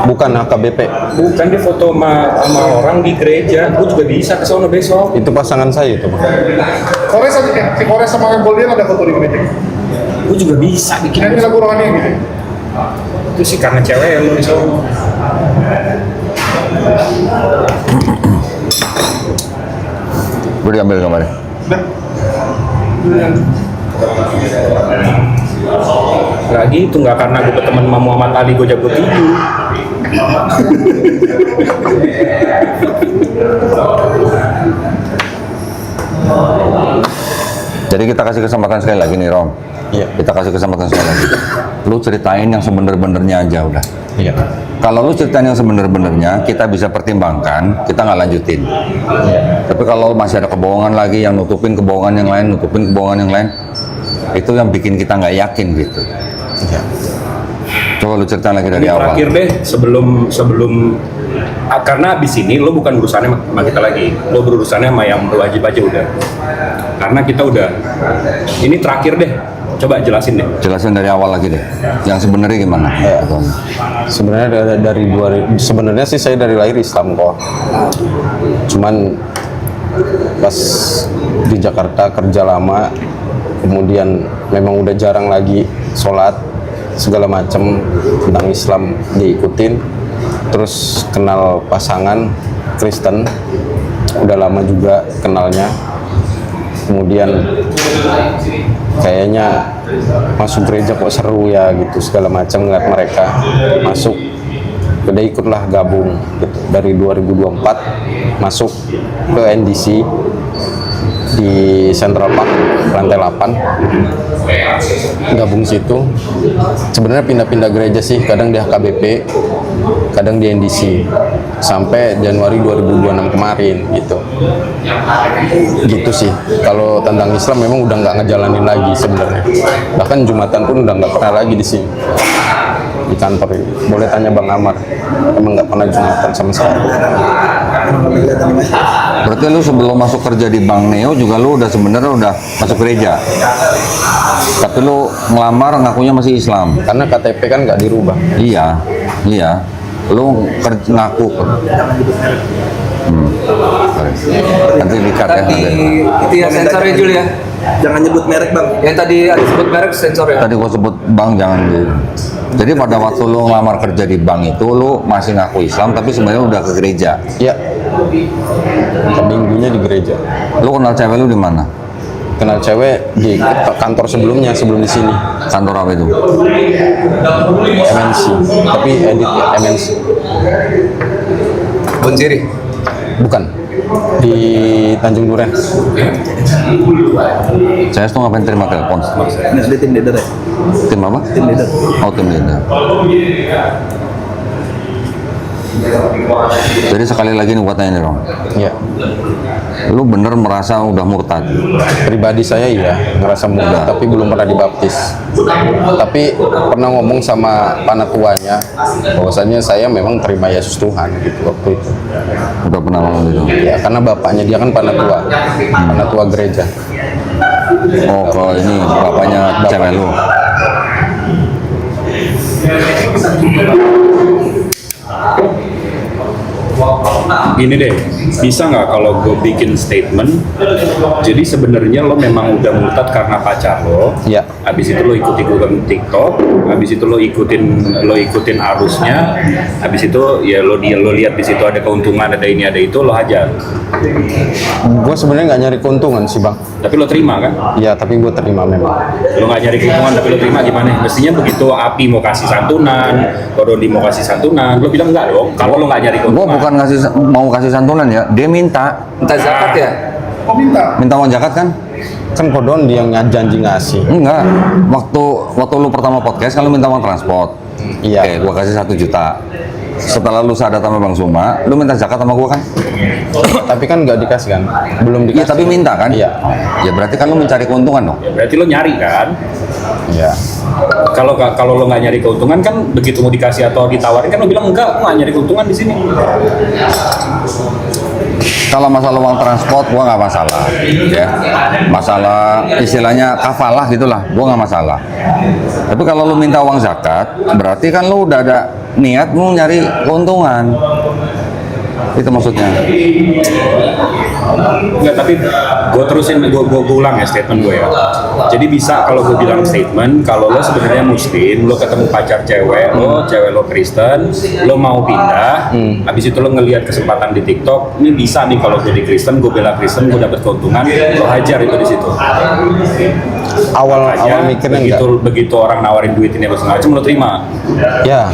Bukan HKBP. Bukan dia foto sama orang di gereja. Gue juga bisa ke sana besok. Itu pasangan saya itu, Bang. Kores aja ya, si Kores sama Goldian ada foto di gereja. Gue juga bisa bikin. Nyanyi lagu rohani gitu. Itu sih karena cewek ya lu di sana. Gue diambil gambarnya. Dah. Nggak gitu, nggak karena gue berteman sama Muhammad Ali gue jago tinju. Jadi kita kasih kesempatan sekali lagi nih Rom. Iya. Kita kasih kesempatan sekali lagi. Lu ceritain yang sebener-benernya aja udah. Iya. Kalau lu ceritain yang sebener-benernya, kita bisa pertimbangkan, kita nggak lanjutin. Tapi kalau masih ada kebohongan lagi, yang nutupin kebohongan yang lain, itu yang bikin kita nggak yakin gitu. Iya. Coba lu ceritain lagi dari Ini awal. terakhir deh sebelum karena abis ini lo bukan urusannya sama kita lagi, lo berurusannya sama yang wajib aja udah. Karena kita udah, ini terakhir deh, coba jelasin deh. Jelasin dari awal lagi deh. Yang sebenarnya gimana? Sebenarnya sebenarnya sih saya dari lahir Islam kok. Cuman pas di Jakarta kerja lama, kemudian memang udah jarang lagi sholat segala macam tentang Islam diikutin. Terus kenal pasangan Kristen, udah lama juga kenalnya. Kemudian kayaknya masuk gereja kok seru ya gitu, segala macam ngeliat mereka masuk, udah ikutlah gabung gitu. Dari 2024 masuk ke NDC di Central Park lantai 8, gabung situ. Sebenarnya pindah-pindah gereja sih, kadang di HKBP, kadang di NDC, sampai Januari 2026 kemarin gitu. Gitu sih. Kalau tentang Islam memang udah nggak ngejalanin lagi sebenarnya. Bahkan Jumatan pun udah nggak pernah lagi di sini, di kantor ini. Boleh tanya Bang Amar, emang nggak pernah Jumatan sama sekali. Berarti lu sebelum masuk kerja di Bank Neo juga lu udah sebenarnya udah masuk gereja. Tapi lu ngelamar ngakunya masih Islam. Karena KTP kan nggak dirubah. Iya. Lu ngaku. Nanti dikat ya. Tadi itu ya sensornya Jul ya. Jangan nyebut merek bang. Yang tadi ada sebut merek sensor ya. Tadi gua sebut bank jangan di. Jadi pada waktu lu ngelamar kerja di bank itu lu masih ngaku Islam tapi sebenarnya udah ke gereja. Ya, minggunya di gereja. Lu kenal cewek lu di mana? Kenal cewek di kantor sebelumnya, sebelum di sini. Kantor apa itu? MNC, tapi edit MNC. Bonsiri. Bukan, di Tanjung Duren. Saya tuh ngapain terima telepon? Nah, dia tim leader ya. Tim apa? Tim leader. Oh, tim leader. Jadi sekali lagi nih buat tanya nih Rom. Ya, Lu bener merasa udah murtad? pribadi saya iya, ngerasa muda, tapi belum pernah dibaptis. Tapi pernah ngomong sama panatuanya, bahwasanya saya memang terima Yesus Tuhan gitu waktu itu. Udah pernah ngomong gitu? Ya, karena bapaknya dia kan panatua gereja. Oh, kalau ini bapaknya cewek lu. Gini deh, bisa nggak kalau gue bikin statement, jadi sebenarnya lo memang udah murtad karena pacar lo, Iya. habis itu lo ikut-ikutan TikTok, habis itu lo ikutin arusnya, habis itu ya lo lihat di situ ada keuntungan, ada ini ada itu, lo hajar. Gue sebenarnya nggak nyari keuntungan sih bang. Tapi lo terima kan? Iya, tapi gue terima memang. Lo nggak nyari keuntungan tapi lo terima gimana? Mestinya begitu Api mau kasih santunan, Dondi mau kasih santunan, lo bilang enggak dong. Kalau lo nggak nyari Gue keuntungan. bukan mau kasih santunan ya, dia minta Entah zakat ya. Oh minta. uang zakat kan? Kan Kodon dia yang janji ngasih. Enggak, waktu lu pertama podcast kan lu minta uang transport. Iya. Oke, gua kasih 1 juta. Setelah lu sadar sama Bang Suma, lu minta zakat sama gua kan? Tapi kan nggak dikasih kan? Belum Iya, dikasih. tapi minta kan? Iya. Ya berarti kan lu mencari keuntungan dong. Ya, berarti lo nyari kan? Iya. Kalau lo nggak nyari keuntungan kan begitu mau dikasih atau ditawarin kan lo bilang enggak, gue nggak nyari keuntungan di sini. Kalau masalah uang transport gua nggak masalah, ya. Masalah istilahnya kafalah gitulah, gua nggak masalah. Tapi kalau lu minta uang zakat, berarti kan lu udah ada niat mau nyari keuntungan. Itu maksudnya. Enggak, tapi gue terusin, gue ulang ya statement gue ya. Jadi bisa kalau gue bilang statement, kalau lo sebenarnya muslim, lo ketemu pacar cewek lo Kristen, lo mau pindah, habis itu lo ngelihat kesempatan di TikTok, ini bisa nih kalau gue di Kristen, gue bela Kristen, gue dapet keuntungan, lo hajar itu di situ. Awal Makanya mikirnya enggak. begitu orang nawarin duit ini apa segala macam lo terima. Ya.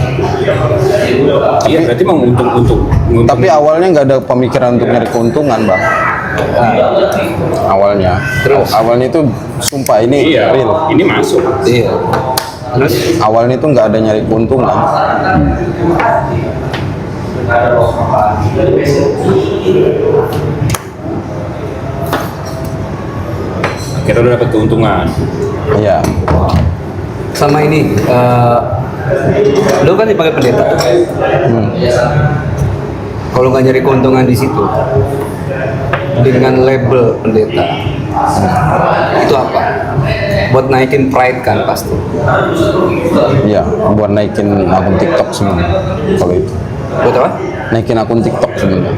Iya, berarti mau untung. Tapi awalnya nggak ada pemikiran untuk nyari keuntungan bang. Awalnya. Awalnya itu sumpah ini iya, real. ini masuk. Iya. Terus Awalnya itu nggak ada nyari keuntungan. Kita udah dapet keuntungan. Iya. sama ini lo kan dipanggil pendeta tuh. Kalau nggak nyari keuntungan di situ dengan label pendeta, itu apa? Buat naikin pride kan pasti. Iya, buat naikin akun TikTok sebenarnya. Kalau itu. Buat apa? Naikin akun TikTok sebenarnya.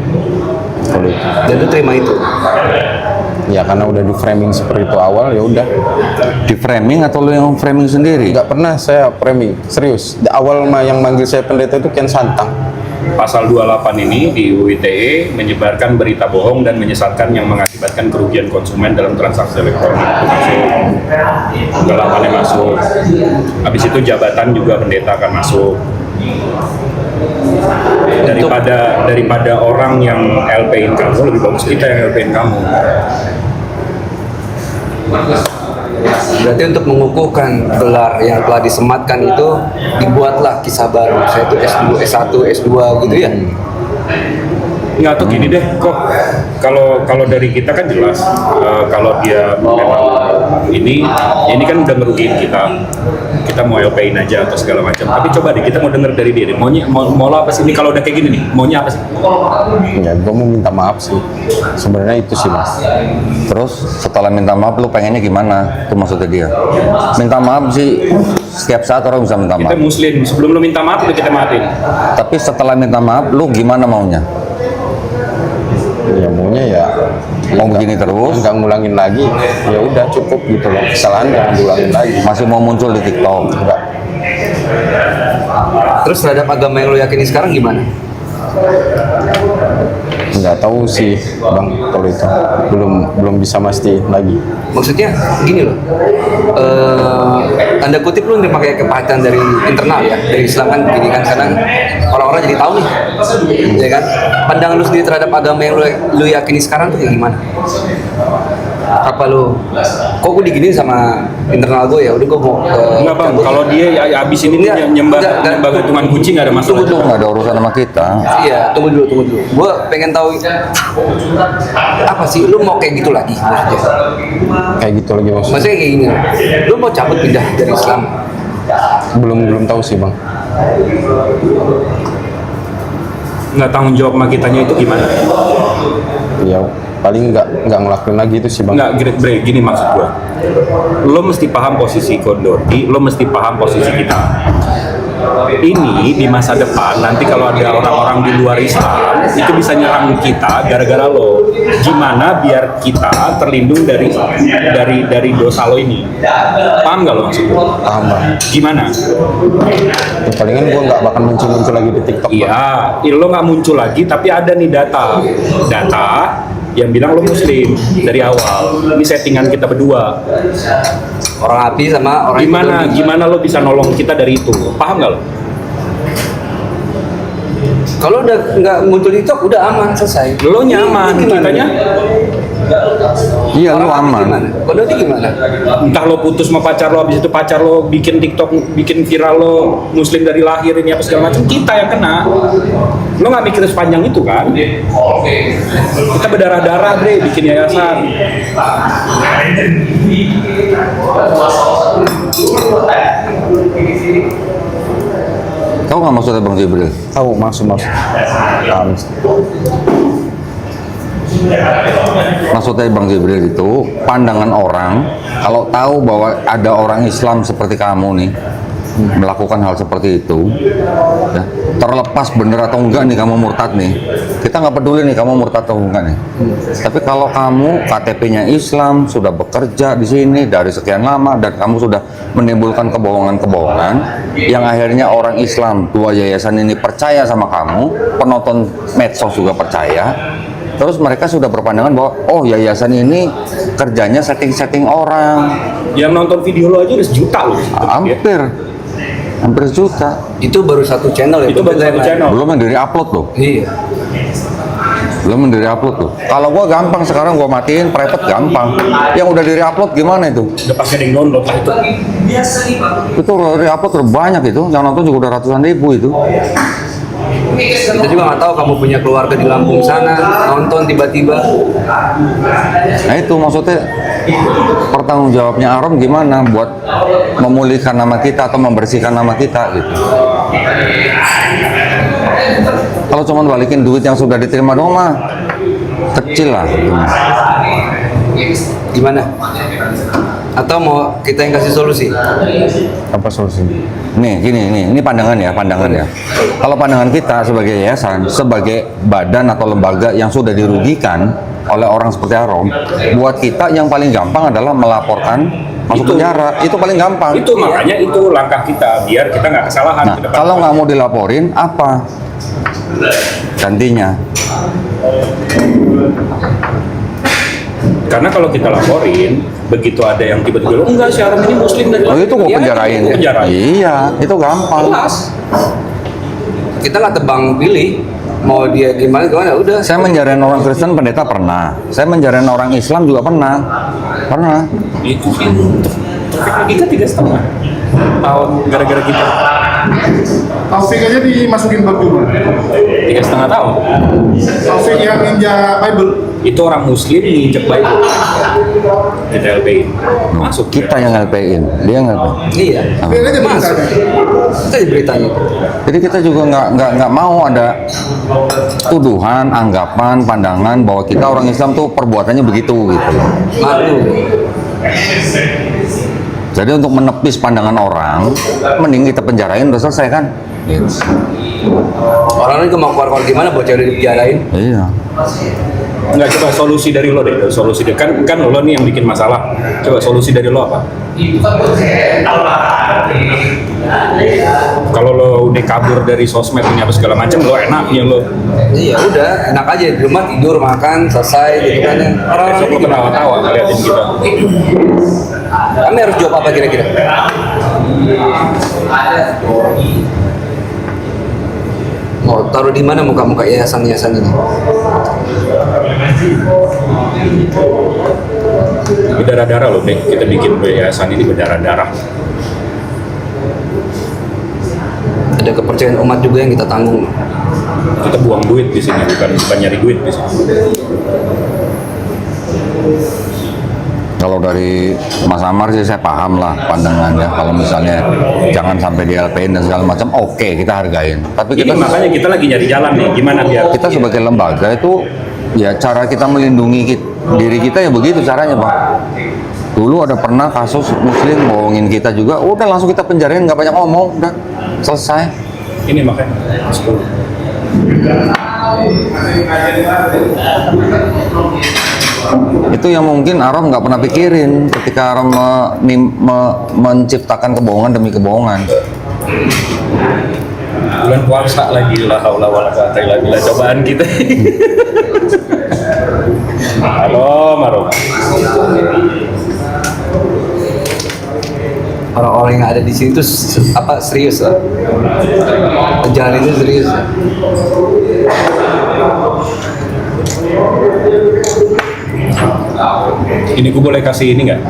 Kalau itu. Dan lu terima itu. Ya karena udah di framing seperti itu awal, ya udah. Di framing atau lu yang framing sendiri? Nggak pernah saya framing, serius. Di awal yang manggil saya pendeta itu Kian Santang. Pasal 28 ini di UU ITE menyebarkan berita bohong dan menyesatkan yang mengakibatkan kerugian konsumen dalam transaksi elektronik itu masuk. 28-nya masuk. Habis itu jabatan juga pendeta akan masuk. Daripada orang yang LP-in kamu, lebih bagus kita yang LP-in kamu. Berarti untuk mengukuhkan gelar yang telah disematkan itu dibuatlah kisah baru. Saya itu S1, S2 gitu ya. Nggak tuh gini deh, kok kalau dari kita kan jelas kalau dia memang ini kan udah ngerugiin kita mau LP-in aja atau segala macam. Tapi coba deh kita mau denger dari dia deh, mau lo apa sih ini kalau udah kayak gini nih, maunya apa sih? Ya, gue mau minta maaf sih. Sebenarnya itu sih mas. Terus setelah minta maaf lu pengennya gimana? Itu maksudnya dia. Minta maaf sih setiap saat orang bisa minta Kita maaf. muslim, sebelum lo minta maaf udah kita maafin. Tapi setelah minta maaf lu gimana maunya? Ya maunya ya Mau begini terus? nggak ngulangin lagi. Ya udah cukup gitu loh. Kesalahan jangan diulangin lagi. Masih mau muncul di TikTok? Enggak. Terus terhadap agama yang lo yakini sekarang gimana? Nggak tahu sih bang kalau itu belum bisa pasti lagi. Maksudnya gini loh, tanda kutip lu nerima kayak kepahatan dari internal ya, dari Islam kan gini kan, sekarang orang-orang jadi tahu nih, ya kan? Pandangan lu sendiri terhadap agama yang lu yakini sekarang tuh kayak gimana? Apa lu, kok gue diginiin sama internal gue, ya udah gue mau Enggak bang, kalau dia ya abis ini Enggak, nyembah enggak. gantungan kucing nggak ada masalah. Tunggu, Nggak ada urusan sama kita. Iya, tunggu dulu. Gue pengen tahu apa sih, lu mau kayak gitu lagi maksudnya? Kayak gitu lagi maksudnya. Maksudnya kayak gini, lu mau cabut pindah dari Islam? Belum tahu sih bang. Nggak tanggung jawab sama kitanya itu gimana? Ya paling nggak ngelakuin lagi itu sih bang. Nggak, gini maksud gua. Lo mesti paham posisi Kondordi, lo mesti paham posisi kita. ini di masa depan nanti kalau ada orang-orang di luar Islam itu bisa nyerang kita gara-gara lo. Gimana biar kita terlindung dari dosa lo ini? Paham nggak lo maksud gue? Paham Bang. Gimana? Ya, palingan gue nggak bakal muncul lagi di TikTok. Iya, lo nggak muncul lagi, tapi ada nih data yang bilang lo muslim dari awal. Ini settingan kita berdua. Orang api sama orang Gimana lo bisa nolong kita dari itu? Paham nggak lo? Kalau udah nggak muncul di TikTok udah aman, selesai. Lo nyaman, Ini gimana? kitanya Iya, lu Orang api aman. gimana? Kalau itu gimana? entah lo putus sama pacar lo, habis itu pacar lo bikin TikTok, bikin viral lo muslim dari lahir ini apa segala macam, kita yang kena. Lo nggak mikir sepanjang itu kan? Kita berdarah-darah bre bikin yayasan. Tahu nggak maksudnya Bang Jibril? Tahu maksud. Paham. Maksudnya Bang Jibril itu pandangan orang kalau tahu bahwa ada orang Islam seperti kamu nih melakukan hal seperti itu, ya, terlepas bener atau enggak nih kamu murtad nih, kita nggak peduli nih kamu murtad atau enggak nih. Tapi kalau kamu KTP-nya Islam, sudah bekerja di sini dari sekian lama dan kamu sudah menimbulkan kebohongan-kebohongan yang akhirnya orang Islam dua yayasan ini percaya sama kamu, penonton medsos juga percaya. Terus mereka sudah berpandangan bahwa oh yayasan ini kerjanya setting-setting orang. Yang nonton video lo aja udah sejuta lo. Hampir sejuta. Itu baru satu channel ya? Itu baru satu channel. Belum yang dari upload loh. Iya. Belum yang dari upload loh. Kalau gua gampang sekarang gua matiin private gampang. Yang udah dari upload gimana itu? Udah pasti ada yang download lah itu. Itu dari upload terbanyak itu. Yang nonton juga udah ratusan ribu itu. Kita juga nggak tahu kamu punya keluarga di Lampung sana, nonton tiba-tiba. Nah itu maksudnya pertanggung jawabnya Arom gimana buat memulihkan nama kita atau membersihkan nama kita gitu. Kalau cuma balikin duit yang sudah diterima doang mah kecil lah gitu. Gimana? Atau mau kita yang kasih solusi? Apa solusinya? Nih, ini pandangan ya. Kalau pandangan kita sebagai yayasan, sebagai badan atau lembaga yang sudah dirugikan oleh orang seperti Arom, buat kita yang paling gampang adalah melaporkan masuk penjara. Itu paling gampang. Itu makanya itu langkah kita biar kita nggak kesalahan Nah, ke depan. kalau nggak mau dilaporin, apa gantinya? Karena kalau kita laporin, begitu ada yang tiba-tiba enggak si Arom ini muslim dari Oh itu gua Ya, penjarain. itu penjarain. Iya, itu gampang. Jelas. Kita nggak tebang pilih. Mau dia gimana udah. Saya menjarain orang Kristen pendeta pernah. Saya menjarain orang Islam juga pernah. Itu sih. Kita 3,5 tahun gara-gara kita. Taufik aja dimasukin bab juga. 3,5 tahun. Taufik yang ninja Bible. Itu orang muslim nginjek Bible. Kita LP-in. Masuk. Kita yang LP-in, dia nggak. Iya. Biar aja Masuk. beritanya. Kita di beritanya. Jadi kita juga nggak mau ada tuduhan, anggapan, pandangan bahwa kita orang Islam tuh perbuatannya begitu gitu. Malu. Jadi untuk menepis pandangan orang, mending kita penjarain udah selesai kan? Gitu. Orang itu mau keluar gimana buat cari dipenjarain? Iya. Enggak, coba solusi dari lo deh. Solusi deh. Kan lo nih yang bikin masalah. Coba solusi dari lo apa? Kalau lo udah kabur dari sosmed ini apa segala macam, lo enaknya lo. Iya udah, enak aja di rumah tidur makan selesai gitu kan ya. Orang Besok lo ketawa-tawa ngeliatin kita. kami harus jawab apa kira-kira? Mau taruh di mana muka-muka yayasan-yayasan ini? Berdarah-darah loh deh. Kita bikin yayasan ini berdarah-darah. Ada kepercayaan umat juga yang kita tanggung. Kita buang duit di sini, bukan nyari duit di sini. Kalau dari Mas Amar sih saya paham lah pandangannya. Kalau misalnya jangan sampai di LP-in dan segala macam, oke, kita hargain. Tapi Ini kita makanya kita lagi nyari jalan nih, gimana biar kita sebagai lembaga itu ya cara kita melindungi diri kita ya begitu caranya Pak. Dulu ada pernah kasus muslim bohongin kita juga, udah langsung kita penjarain, nggak banyak ngomong, udah selesai. Ini makanya 10. Itu yang mungkin Arom nggak pernah pikirin ketika Arom menciptakan kebohongan demi kebohongan. Bulan puasa lagi, la haula wala quwata illa billah, cobaan kita. Halo. Orang-orang yang ada di sini tuh serius lah. Jangan itu serius. Ini gue boleh kasih ini nggak?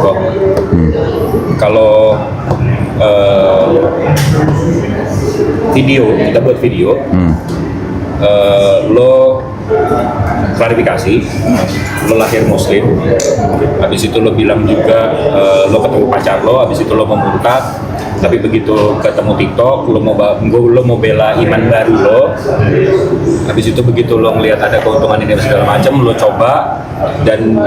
Kok? Kalau kita buat video, lo klarifikasi, lo lahir muslim, habis itu lo bilang juga lo ketemu pacar lo, habis itu lo mau murtad, tapi begitu ketemu TikTok lo mau bela iman baru lo, habis itu begitu lo ngelihat ada keuntungan ini segala macam, lo coba dan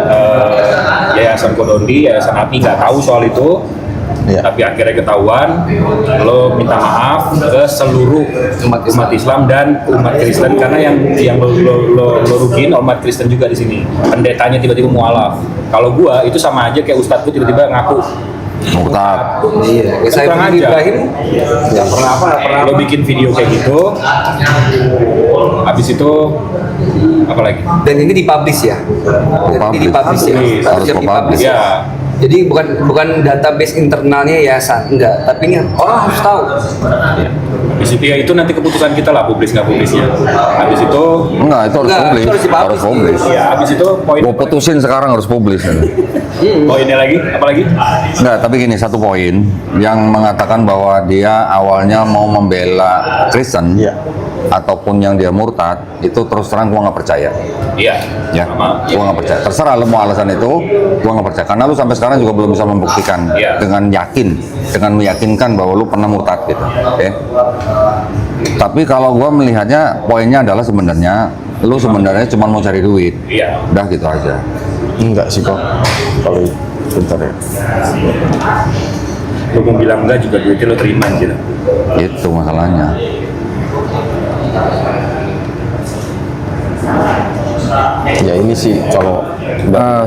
yayasan Kodondi, yayasan API nggak tahu soal itu. Tapi akhirnya ketahuan, lo minta maaf ke seluruh umat Islam dan umat Kristen, karena yang lo rugiin umat Kristen juga di sini. Pendetanya tiba-tiba mualaf. Kalau gua itu sama aja kayak ustadz gua tiba-tiba ngaku murtad. Iya, saya Kurang pernah aja. Ibrahim nggak pernah apa. Lo bikin video kayak gitu, habis itu apa lagi? Dan ini dipublish ya. Ini dipublish ya. Harus Harusnya dipublish publish. ya. Jadi bukan database internalnya yayasan, enggak. Tapi ini orang harus tahu. Habis itu ya itu nanti keputusan kita lah, publis nggak publisnya. Habis itu Enggak, itu harus Enggak, publis. itu harus dipublish. Harus publis. ya habis itu Gue putusin sekarang harus publis. poinnya lagi apa lagi? Enggak, tapi gini, satu poin yang mengatakan bahwa dia awalnya mau membela Kristen ataupun yang dia murtad, itu terus terang gua nggak percaya. Iya. Ya, Sama. gua nggak percaya. Terserah lu mau alasan itu, gua nggak percaya. Karena lu sampai sekarang juga belum bisa membuktikan Iya. dengan meyakinkan bahwa lu pernah murtad gitu. Oke. Tapi kalau gua melihatnya, poinnya adalah sebenarnya lu sebenarnya cuma mau cari duit. Iya. Udah gitu aja. Enggak sih kok. Kalau bentar ya. Lo mau bilang enggak juga duitnya lo terima gitu. Itu masalahnya. Ya ini sih kalau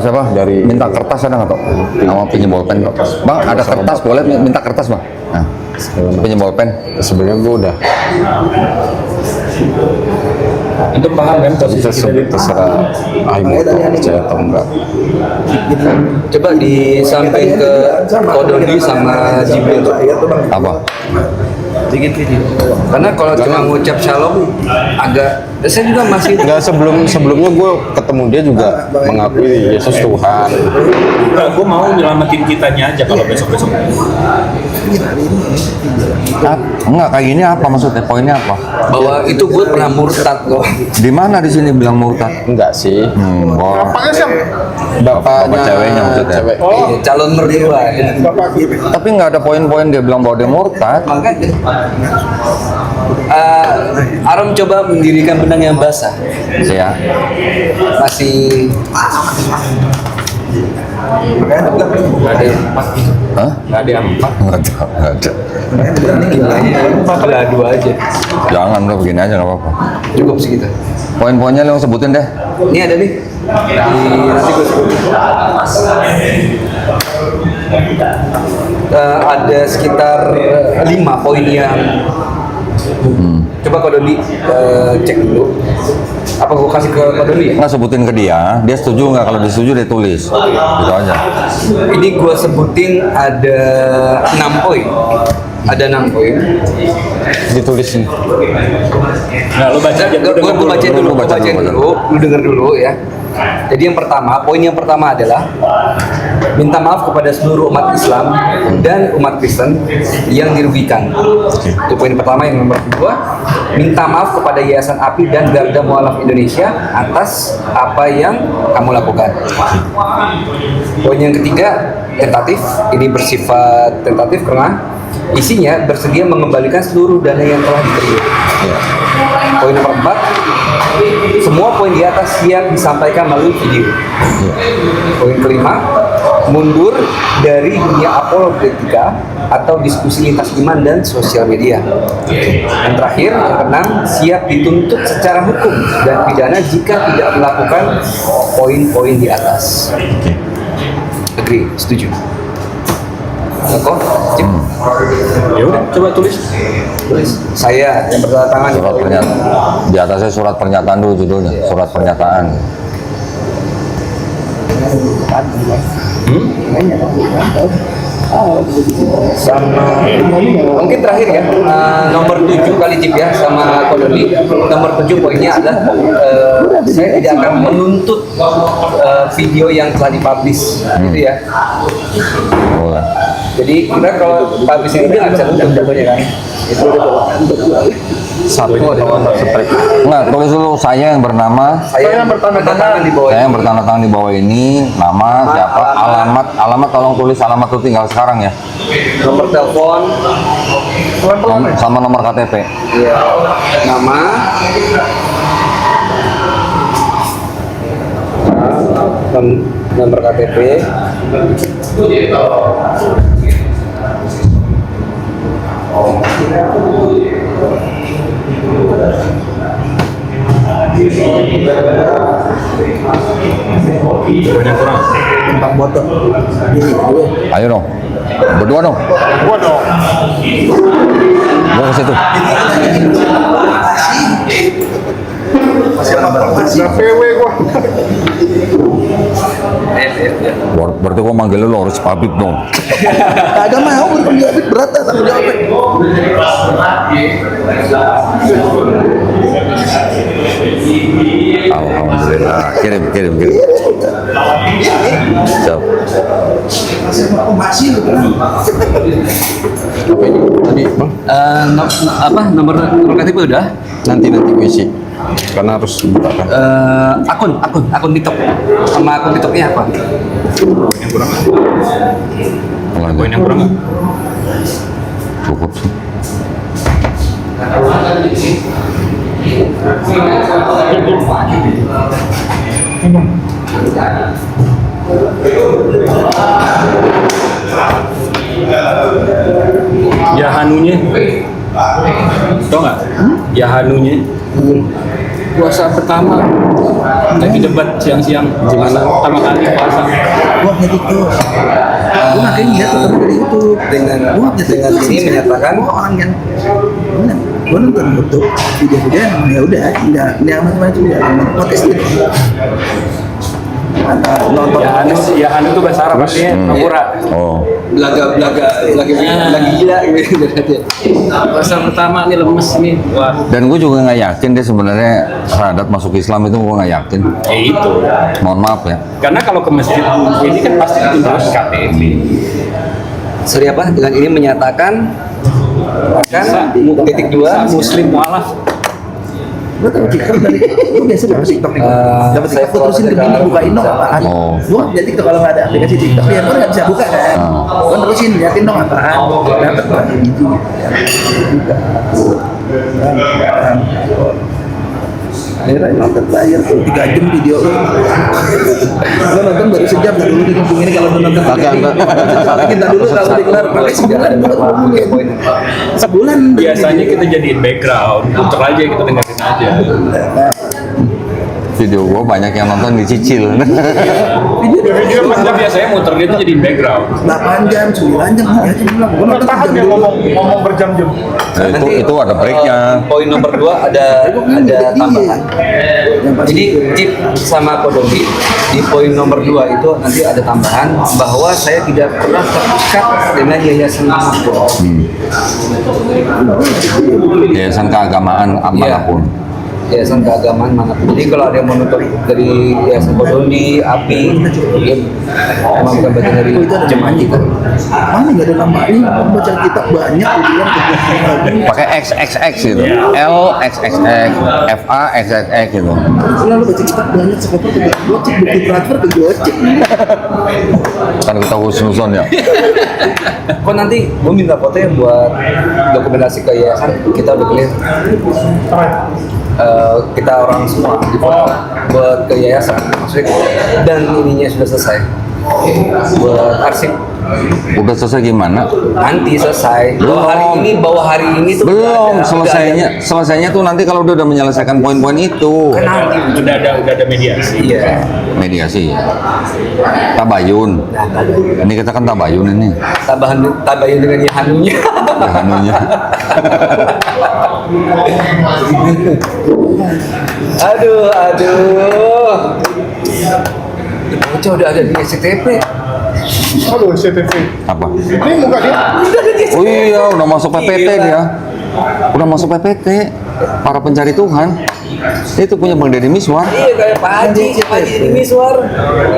Siapa? dari Minta kertas ada nggak toh? Sama pinjam bolpen. Bang, ada kertas, boleh minta kertas bang? Nah, pinjam bolpen. sebenarnya gue udah Itu paham kan posisi kita di terserah Aimo percaya atau enggak. Coba disampaikan ke Kodondi sama Jibril. Apa? Bikin video. Karena kalau cuma ngucap shalom agak, saya juga masih Enggak, sebelumnya gue ketemu dia juga mengakui Yesus Tuhan. Enggak, gue mau nyelamatin kitanya aja kalau besok-besok. Enggak, kayak gini apa maksudnya? Poinnya apa? bahwa itu gue pernah murtad kok. Di mana di sini bilang murtad? Enggak sih. Wah. Bapaknya siapa? Bapaknya Bapak ceweknya maksudnya. cewek. Iya, calon mertua. Bapak gitu. Tapi nggak ada poin-poin dia bilang bahwa dia murtad. Makanya Arom coba mendirikan benang yang basah. Ya. Masih Makanya dia bilang, Nggak ada yang empat gitu. Hah? Nggak ada yang empat. Nggak ada, nggak ada. udah dua aja. Jangan udah begini aja nggak apa-apa. Cukup segitu. Poin-poinnya lo sebutin deh. Ini ada nih. Nanti gue sebutin. Ada sekitar 5 poin yang coba Kodondi cek dulu. Apa gue kasih ke Kodondi ya? Nggak sebutin ke dia setuju nggak? Kalau dia setuju dia tulis. Gitu aja. Ini gue sebutin ada 6 poin. Ada 6 poin. Ditulis nih. Nah, lo baca aja. Gue baca dulu, Lu baca dulu. lu denger dulu ya. Jadi yang pertama, poin yang pertama adalah minta maaf kepada seluruh umat Islam dan umat Kristen yang dirugikan. Itu poin pertama. Yang nomor kedua, minta maaf kepada Yayasan API dan Garda Mualaf Indonesia atas apa yang kamu lakukan. Poin yang ketiga, tentatif. Ini bersifat tentatif karena isinya bersedia mengembalikan seluruh dana yang telah diterima. Poin nomor 4, semua poin di atas siap disampaikan melalui video. Poin kelima, mundur dari dunia apologetika atau diskusi lintas iman dan sosial media. Dan terakhir, yang keenam, siap dituntut secara hukum dan pidana jika tidak melakukan poin-poin di atas. Agree, setuju. Kok, Cip? Ya udah, coba tulis. Saya yang bertanda tangan Surat pernyataan. Di atasnya surat pernyataan dulu judulnya. Surat pernyataan. sama mungkin terakhir ya, nomor 7 kali Cip ya sama Kodoli. Nomor 7 poinnya adalah saya tidak akan menuntut video yang telah dipublish gitu ya. Boleh. Jadi kita kalau publish ini dia nggak bisa tuntut jatuhnya kan. Itu satu Strike. Enggak, tulis dulu saya yang bernama. saya yang bertanda tangan di bawah. Saya yang bertanda tangan di bawah ini, nama, siapa, alamat tolong tulis alamat tuh tinggal sekarang ya. Nomor telepon, Sama nomor KTP. ya, nama, nomor KTP, Banyak kurang. Tentang botol. Ini gue. Ayo dong. Berdua dong. Gua dong. Gua ke situ. Udah PW gua. Berarti gua manggil lu harus pabrik dong. Kagak mau bertanggung jawab berat dah tanggung jawabnya. Alhamdulillah. Kirim. Siap. Masih lu bilang. tadi nomor KTP udah. Nanti gue isi karena harus buka kan. Akun TikTok sama akun TikToknya apa? Yang kurang. Poin yang kurang. Cukup sih. Ya hanunya. Tau nggak? Ya hanunya. Puasa pertama lagi debat siang-siang gimana pertama kali puasa. Gua nggak gitu. Gua nggak kayak lihat ketemu dari itu. Dengan ini menyatakan orang yang bener. Gua nonton YouTube video-video ya udah nggak macam-macam ya podcast gitu. Nonton Ya hanu tuh bahasa Arab artinya pura. Oh. belaga lagi gila gitu. Puasa pertama nih lemes nih. Wah, Dan gue juga nggak yakin deh sebenarnya Sadat masuk Islam itu gue nggak yakin. ya itu. Mohon maaf ya. Karena kalau ke masjid ini kan pasti ditunjuk KTP. Sorry apa? Dengan ini menyatakan kan titik 2 Muslim mualaf. Gue tau TikTok dari gue biasa dapat TikTok nih. Dapat saya TikTok terusin ke bini bukain dong apaan. Oh. Gue jadi TikTok kalau nggak ada aplikasi TikTok ya gue nggak bisa buka kan. Gue terusin liatin dong apaan. Dapat gue gitu. Buka. Akhirnya nonton bayar 3 jam video lu. Gue nonton baru sejam lah dulu di kampung ini kalau nonton kita dulu kalau dikelar pakai sebulan sebulan Biasanya kita jadiin background, putar aja kita dengerin aja. Video gue banyak yang nonton dicicil. Kita biasanya muter gitu jadiin background. 8 jam, 9 jam, ya jam bilang gue nonton Tahan jam dia dulu. ngomong berjam-jam. Nah, itu ada breaknya. Poin nomor 2 ada tambahan. Jadi Cip sama Kodomi di poin nomor 2 itu nanti ada tambahan bahwa saya tidak pernah terikat dengan yayasan manapun. Yayasan keagamaan manapun. Yayasan keagamaan manapun. Jadi kalau ada yang menuntut dari yayasan Kodomi, API, emang bukan bagian dari jemaah kita. Mana nggak ada namanya, baca kitab banyak gitu kan. Pakai XXX gitu. L XXX, FA XXX gitu. Selalu baca kitab banyak sekoper ke Gojek, bukti transfer ke Gojek. Kan kita husnuzon ya. Kok nanti gue minta foto yang buat dokumentasi ke yayasan kita udah clear. Kita orang semua di foto buat ke yayasan maksudnya dan ininya sudah selesai. buat arsip. Udah selesai gimana? Nanti selesai. Bawa hari ini tuh Belum, udah selesainya tuh nanti kalau dia udah menyelesaikan poin-poin itu. kan nanti Udah ada mediasi. iya. Mediasi. Tabayun. Ini kita kan tabayun ini. Tabayun dengan Yahanunya. Ya, anunya. aduh. Bocah udah ada di SCTV. Aduh, CTV. Apa? Ini muka dia. Oh iya, udah masuk PPT dia. Udah masuk PPT. Para pencari Tuhan. Itu punya Bang Deddy Miswar. Iya kayak Pak Haji di Miswar.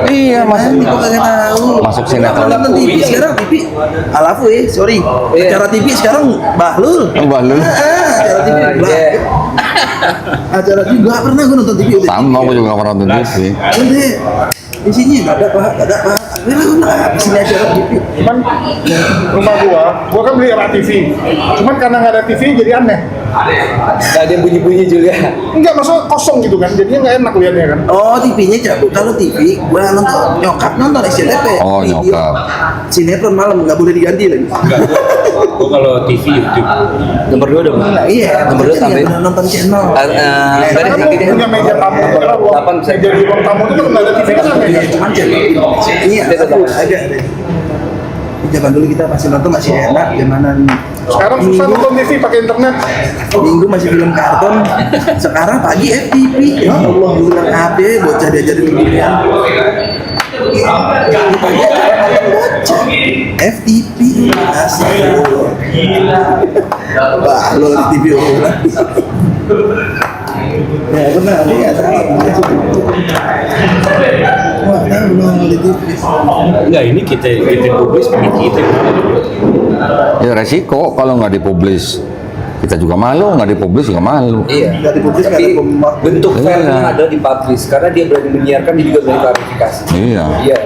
Iya, masuk. Kok kagak tahu? Masuk sinetron. Nonton TV sekarang TV. Alafu sorry. Iya. Acara TV sekarang Bahlul. Bahlul. Acara TV. Iya. Acara TV gak pernah gue nonton TV udah. Sama, aku juga gak pernah nonton TV. Udah. Isinya gak ada pak. Akhirnya gue nggak sini acara TV. Cuman rumah gua kan beli era TV. Cuman karena nggak ada TV jadi aneh. Gak ada bunyi-bunyi juga. Enggak, maksudnya kosong gitu kan. Jadinya nggak enak liatnya kan. Oh TV-nya cabut. Kalau TV gue nonton nyokap nonton SCTV. Oh, Video. nyokap. Sinetron malam nggak boleh diganti lagi. Enggak, gua kalau TV YouTube. Nomor 2 dong. Nah, iya, Nomor 2 tambahin. nonton channel. Enggak ada Kan sedikit ya. punya meja tamu, karena ruang Delapan bisa. meja di ruang tamu itu kan nggak ada TV kan aneh. Iya, cuman channel. Ini ada. Di zaman dulu kita masih nonton masih enak, zamanan Sekarang susah nonton TV pakai internet. Minggu masih film karton, sekarang pagi FTV. Ya Allah, bilang HP, bocah diajarin beginian. Pagi acara nonton bocah. FTV, asik. Bahlul di TV ulang. Ya benar, dia tahu. Wah, tahu dong di TV. Enggak, ini kita publis pakai kita. Ya resiko kalau nggak dipublis. Kita juga malu, nggak dipublis juga malu. Iya. Nggak dipublis, nggak Tapi ada pem- bentuk Iya. fairnya ada di publish karena dia berani menyiarkan, dia juga berani klarifikasi. Iya. Iya.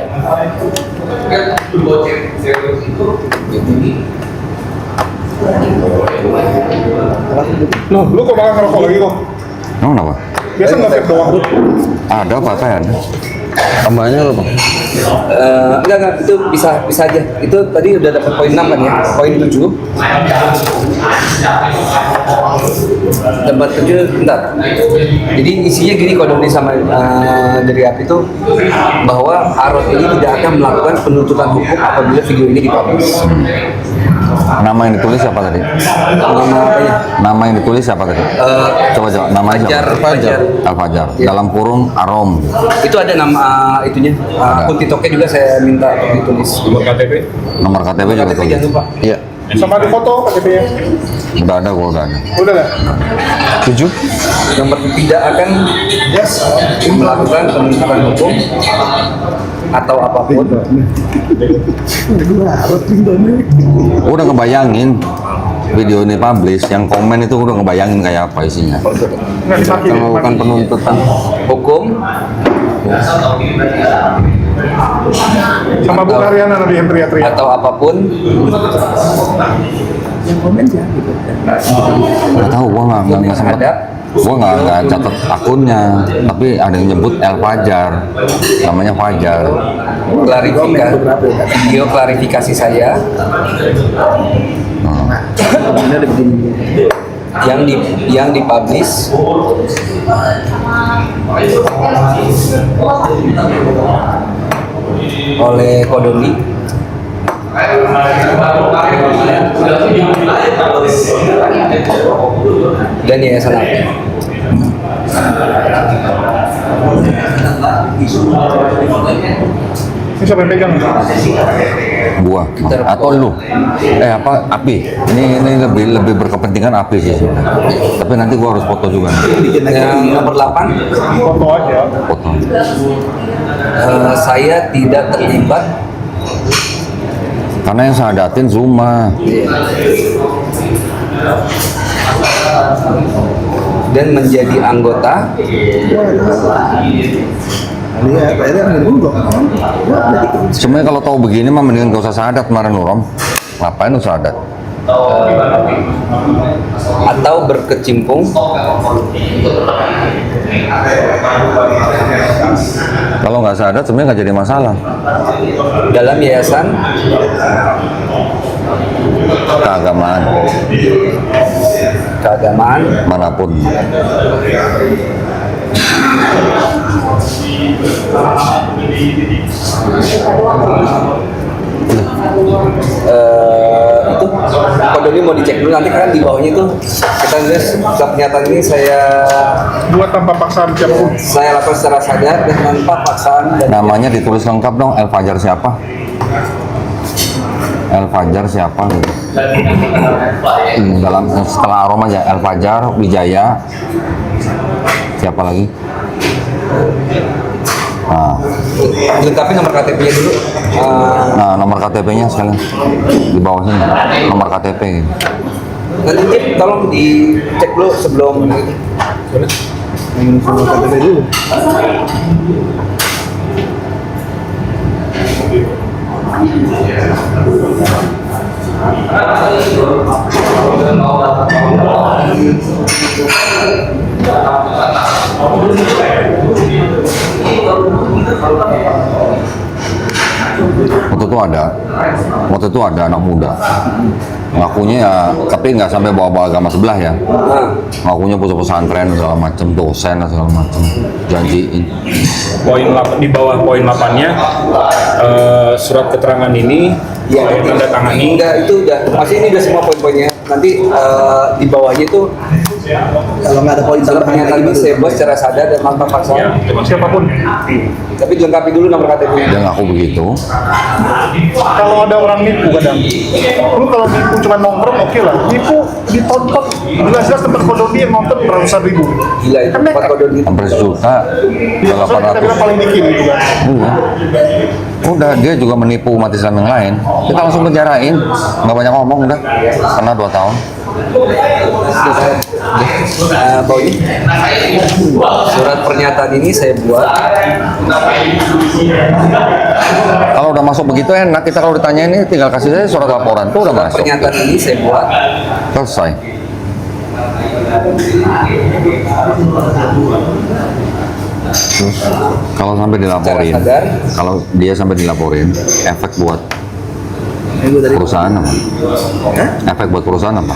Loh, lu kok bakal ngerokok lagi kok? Emang kenapa? Biasa nggak vape doang. Ada apa ada? Tambahnya apa, Bang? Enggak, itu bisa aja. Itu tadi udah dapat poin 6 kan ya? Poin 7. Tempat 7, bentar. Jadi isinya gini kalau sama dari api itu bahwa Arot ini tidak akan melakukan penuntutan hukum apabila video ini dipublish. Nama yang ditulis siapa tadi? Nama apanya? Nama yang ditulis siapa tadi? Coba namanya siapa? Fajar. Al-Fajar. Iya. Dalam kurung Arom. Itu ada nama itunya. Akun TikToknya juga saya minta untuk ditulis. Nomor KTP. Nomor KTP juga KTP tulis. jangan lupa. Iya. Sama di foto KTP-nya. Udah ada, gua udah ada. Udah nggak? 7. Nomor tidak akan melakukan penuntutan hukum atau apapun. Gua udah ngebayangin video ini publish, yang komen itu udah ngebayangin kayak apa isinya. Nggak dipakai. Yang melakukan penuntutan Hukum Sama Bu Karyana nanti yang teriak-teriak. atau apapun nggak tahu, gua nggak sempet. ada Gua nggak catat akunnya, tapi ada yang nyebut El Fajar, namanya Fajar. video klarifikasi saya yang dipublish oleh Kodoni dan Yayasan Api. Ini siapa yang pegang? Gua atau lu apa Api ini lebih berkepentingan Api sih, tapi nanti gua harus foto juga. Yang nomor 8, Foto aja. Foto. saya tidak terlibat Karena yang saya datin Zuma. dan menjadi anggota Lihat, akhirnya ngeduduk. Sebenarnya kalau tahu begini mah mendingan gak usah sadat kemarin lu, Rom. Ngapain lu sadat? atau berkecimpung Kalau nggak sadar sebenarnya nggak jadi masalah. dalam yayasan keagamaan Manapun. itu kode ini mau dicek dulu nanti kan di bawahnya itu kita nulis pernyataan ini Buat tanpa paksaan siapapun. saya lakukan secara sadar dan tanpa paksaan dan Namanya ditulis lengkap dong. El Fajar siapa? El Fajar siapa gitu. Dalam setelah Arom aja El Fajar, Wijaya, siapa lagi? Nah, lengkapi nomor KTP-nya dulu. nah nomor KTP-nya sekalian di bawah sini. Nomor KTP. Gitu. Nanti Cip, tolong dicek dulu sebelum Yang semua KTP dulu. Waktu itu ada anak muda ngakunya ya, tapi nggak sampai bawa-bawa agama sebelah ya. Ngakunya pesantren segala macam, dosen segala macam, janjiin. Di bawah poin 8-nya surat keterangan ini saya tanda tangani. Enggak, itu udah masih ini udah semua poin-poinnya. Nanti di bawahnya itu Kalau nggak ada poin dalam tambahan pernyataan ini lagi saya buat secara sadar dan tanpa Ya, paksaan. Siapapun. Tapi dilengkapi dulu nomor KTP. Dia ngaku begitu. Kalau ada orang nipu kadang, lu kalau nipu cuma nongkrong oke lah. Nipu ditonton, jelas-jelas tempat kodon dia nonton ratusan ribu. Gila itu Kan tempat nekat. kode gitu. Hampir sejuta, Dia maksudnya kita 800. bilang paling dikit gitu kan. Iya. Udah, dia juga menipu umat Islam yang lain. Kita langsung penjarain, nggak banyak ngomong udah. Kena 2 tahun. Poin surat pernyataan ini saya buat Kalau udah masuk begitu enak, kita kalau ditanya ini tinggal kasih saya surat laporan tuh udah masuk. pernyataan ini saya buat Selesai. Terus kalau sampai dilaporin, Secara sadar. kalau dia sampai dilaporin, efek buat Gue tadi perusahaan apa? Hah? Efek buat perusahaan apa?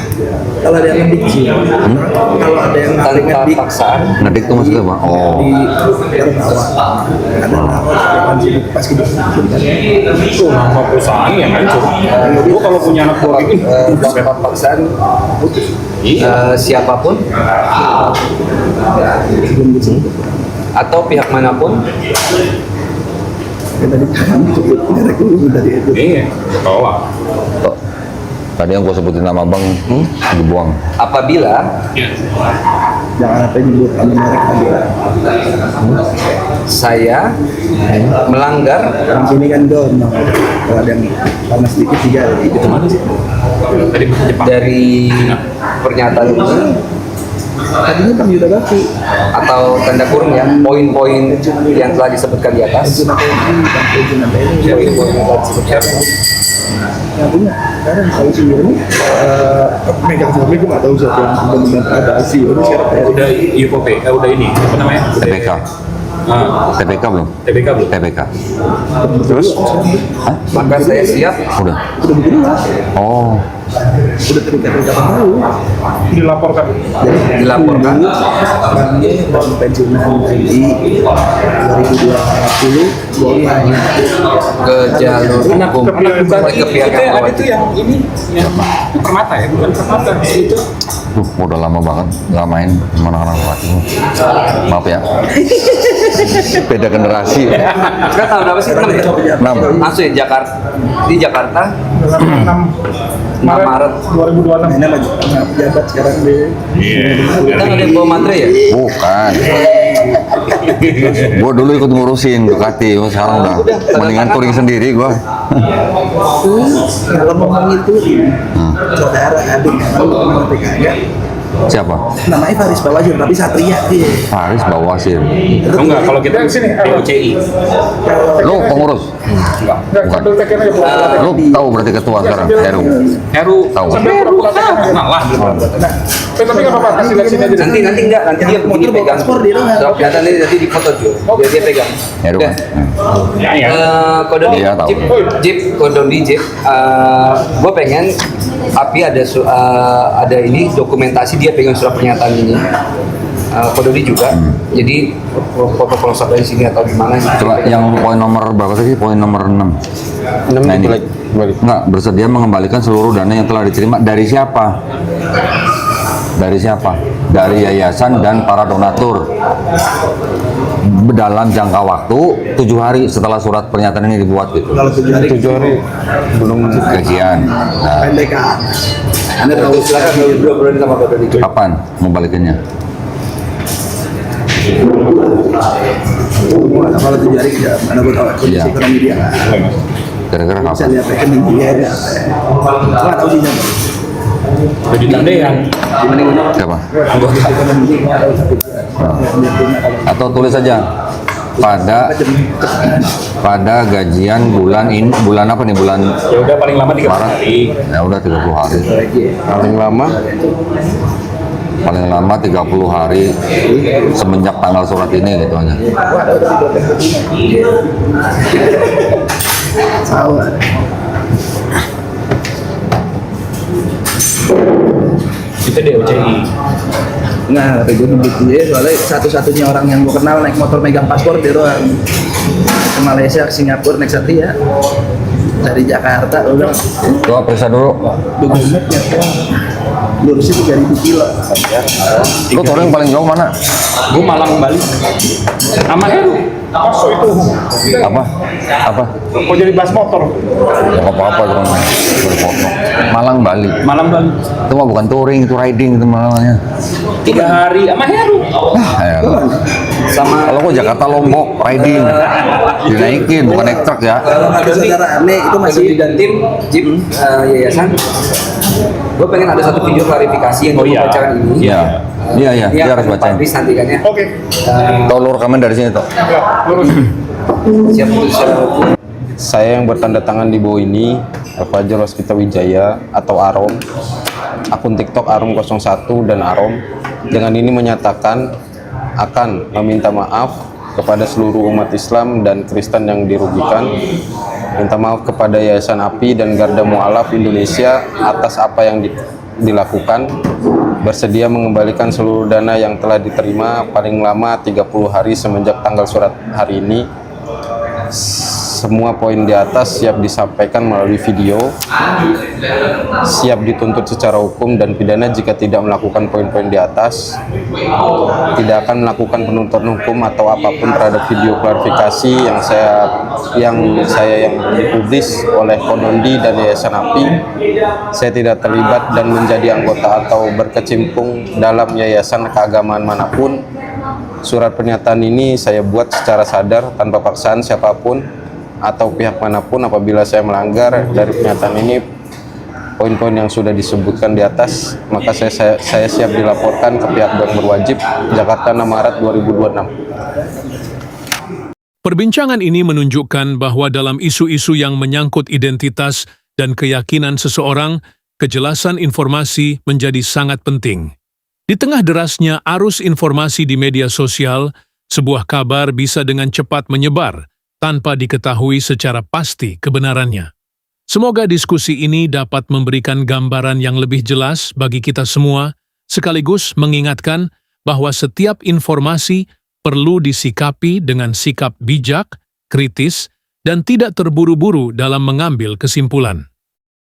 kalau ada yang ngedik sih. Kalau ada yang tanpa ngedik paksaan. Ngedik tuh maksudnya apa? Oh, di baru bawah ada lawan sibuk pas gitu. Itu nama perusahaan yang hancur. Gue kalau punya anak buah gitu, Tanpa paksaan siapapun Sebelum gitu. atau pihak manapun Tadi sebut merek dulu tadi itu. iya, bawa. tuh. Tadi yang gue sebutin nama bang, dibuang. apabila Jangan apa nyebut nama merek tadi. saya melanggar Yang sini kan down. Kalau ada yang panas sedikit 3 gitu. Tadi Jepang. dari pernyataan ini Tadinya Bang Yuda Bakti. atau tanda kurung ya poin-poin yang telah disebutkan di atas Pensiun ATNI, Bang pensiun ATNI. poin-poin yang telah disebutkan Yang punya sekarang saya sendiri megang sampai gue nggak tahu siapa yang benar-benar ada ICU ini sekarang kayak Udah IPOP, udah ini apa namanya? Udah TPK. TPK belum? TPK belum? TPK. terus maka saya siap Udah. udah begini lah, Oh, udah terikat tahu. Dilaporkan. dilaporkan Orangnya dan pensiunan TNI 2020 buang ke jalur hukum ke pihak Itu yang ada tuh berwajib. yang ini, yang permata ya, bukan permata itu. udah lama banget nggak main sama anak-anak pelatih. Maaf ya. Beda generasi. Sekarang tahun berapa sih? 6 ya? 6. Langsung ya Jakarta di Jakarta 6 Maret. 2026. ini lagi pejabat sekarang deh. Kita nggak ada yang bawa matre ya? Bukan. Gue dulu ikut ngurusin Ducati, sekarang udah mendingan touring sendiri gue. Kalau ngomong itu saudara adik kalau nanti kagak Siapa? Namanya Faris Bawasir, tapi Satria dia. Faris Bawasir. Oh enggak, kalau kita di sini DOCI. Lu pengurus? Bukan. Lu tahu berarti ketua sekarang? Heru. Tahu. Malah. Tapi nggak apa-apa, kasih lihat sini aja. Nanti enggak, nanti dia begini pegang. Paspor dia doang. Kalau kelihatan nanti di foto tuh, dia pegang. Heru Udah. kan? Kodondi, Iya, tahu. Jip, Kodondi, Jip. Gue pengen Api ada ini dokumentasi dia pegang surat pernyataan ini. Kodondi juga. Jadi foto close up dari sini atau gimana? Coba yang poin nomor berapa sih? Poin nomor 6. Nah, ini. Enggak, bersedia mengembalikan seluruh dana yang telah diterima dari siapa? Dari siapa? Dari yayasan dan para donatur dalam jangka waktu 7 hari setelah surat pernyataan ini dibuat gitu. Kalau 7 hari, 7 hari belum Gajian. Nah, pendek kan. Anda tahu Silakan bro sama Kodondi. kapan mau balikinnya? kalau 7 hari ya, mana gue tahu kondisi Iya. ekonomi dia. Kira-kira Bisa kapan? lihat rekening dia ya. Nggak tahu sih jam. Jadi tandean. Siapa? Anggota. Atau tulis saja pada gajian bulan ini, bulan apa nih, bulan Ya udah paling lama 3 Maret. hari. Ya udah 30 hari. Paling lama 30 hari semenjak tanggal surat ini gitu aja. Salah. Itu DOCI. Nah, tapi gue begitu ya, soalnya satu-satunya orang yang gue kenal naik motor megang paspor dia doang. Ke Malaysia, ke Singapura naik Satria. Dari Jakarta, udah. Coba periksa dulu. Dokumennya lurusnya 3.000 kilo. Lu touring paling jauh mana? Gue Malang Bali. Sama Heru. Apa? Apa? Mau jadi bas motor. Ya apa-apa cuma foto. Malang Bali. Malang Bali. Itu mah bukan touring, itu riding itu namanya. 3 hari sama Heru. Ya, Sama kalau gua Jakarta Lombok riding, dinaikin bukan naik truk ya. Kalau ada saudara aneh itu masih Kodondi dan tim Jip yayasan. Gue pengen ada satu video klarifikasi yang gue bacakan ini. Iya, iya, iya, dia harus Pak bacain. Fris nanti kan ya. Oke. Tahu lu rekaman dari sini tuh. Lurus. Siap untuk secara hukum. Saya yang bertanda tangan di bawah ini, Fajar Waskita Wijaya atau Arom, akun TikTok Arom01 dan Arom, dengan ini menyatakan akan meminta maaf kepada seluruh umat Islam dan Kristen yang dirugikan, minta maaf kepada Yayasan API dan Garda Mu'alaf Indonesia atas apa yang dilakukan, bersedia mengembalikan seluruh dana yang telah diterima paling lama 30 hari semenjak tanggal surat hari ini. Semua poin di atas siap disampaikan melalui video, siap dituntut secara hukum dan pidana jika tidak melakukan poin-poin di atas, tidak akan melakukan penuntutan hukum atau apapun terhadap video klarifikasi yang dipublis oleh Kodondi dan Yayasan API. Saya tidak terlibat dan menjadi anggota atau berkecimpung dalam yayasan keagamaan manapun. Surat pernyataan ini saya buat secara sadar tanpa paksaan siapapun atau pihak manapun. Apabila saya melanggar dari pernyataan ini poin-poin yang sudah disebutkan di atas, maka saya siap dilaporkan ke pihak yang berwajib. Jakarta 6 Maret 2026. Perbincangan ini menunjukkan bahwa dalam isu-isu yang menyangkut identitas dan keyakinan seseorang, kejelasan informasi menjadi sangat penting. Di tengah derasnya arus informasi di media sosial, sebuah kabar bisa dengan cepat menyebar tanpa diketahui secara pasti kebenarannya. Semoga diskusi ini dapat memberikan gambaran yang lebih jelas bagi kita semua, sekaligus mengingatkan bahwa setiap informasi perlu disikapi dengan sikap bijak, kritis, dan tidak terburu-buru dalam mengambil kesimpulan.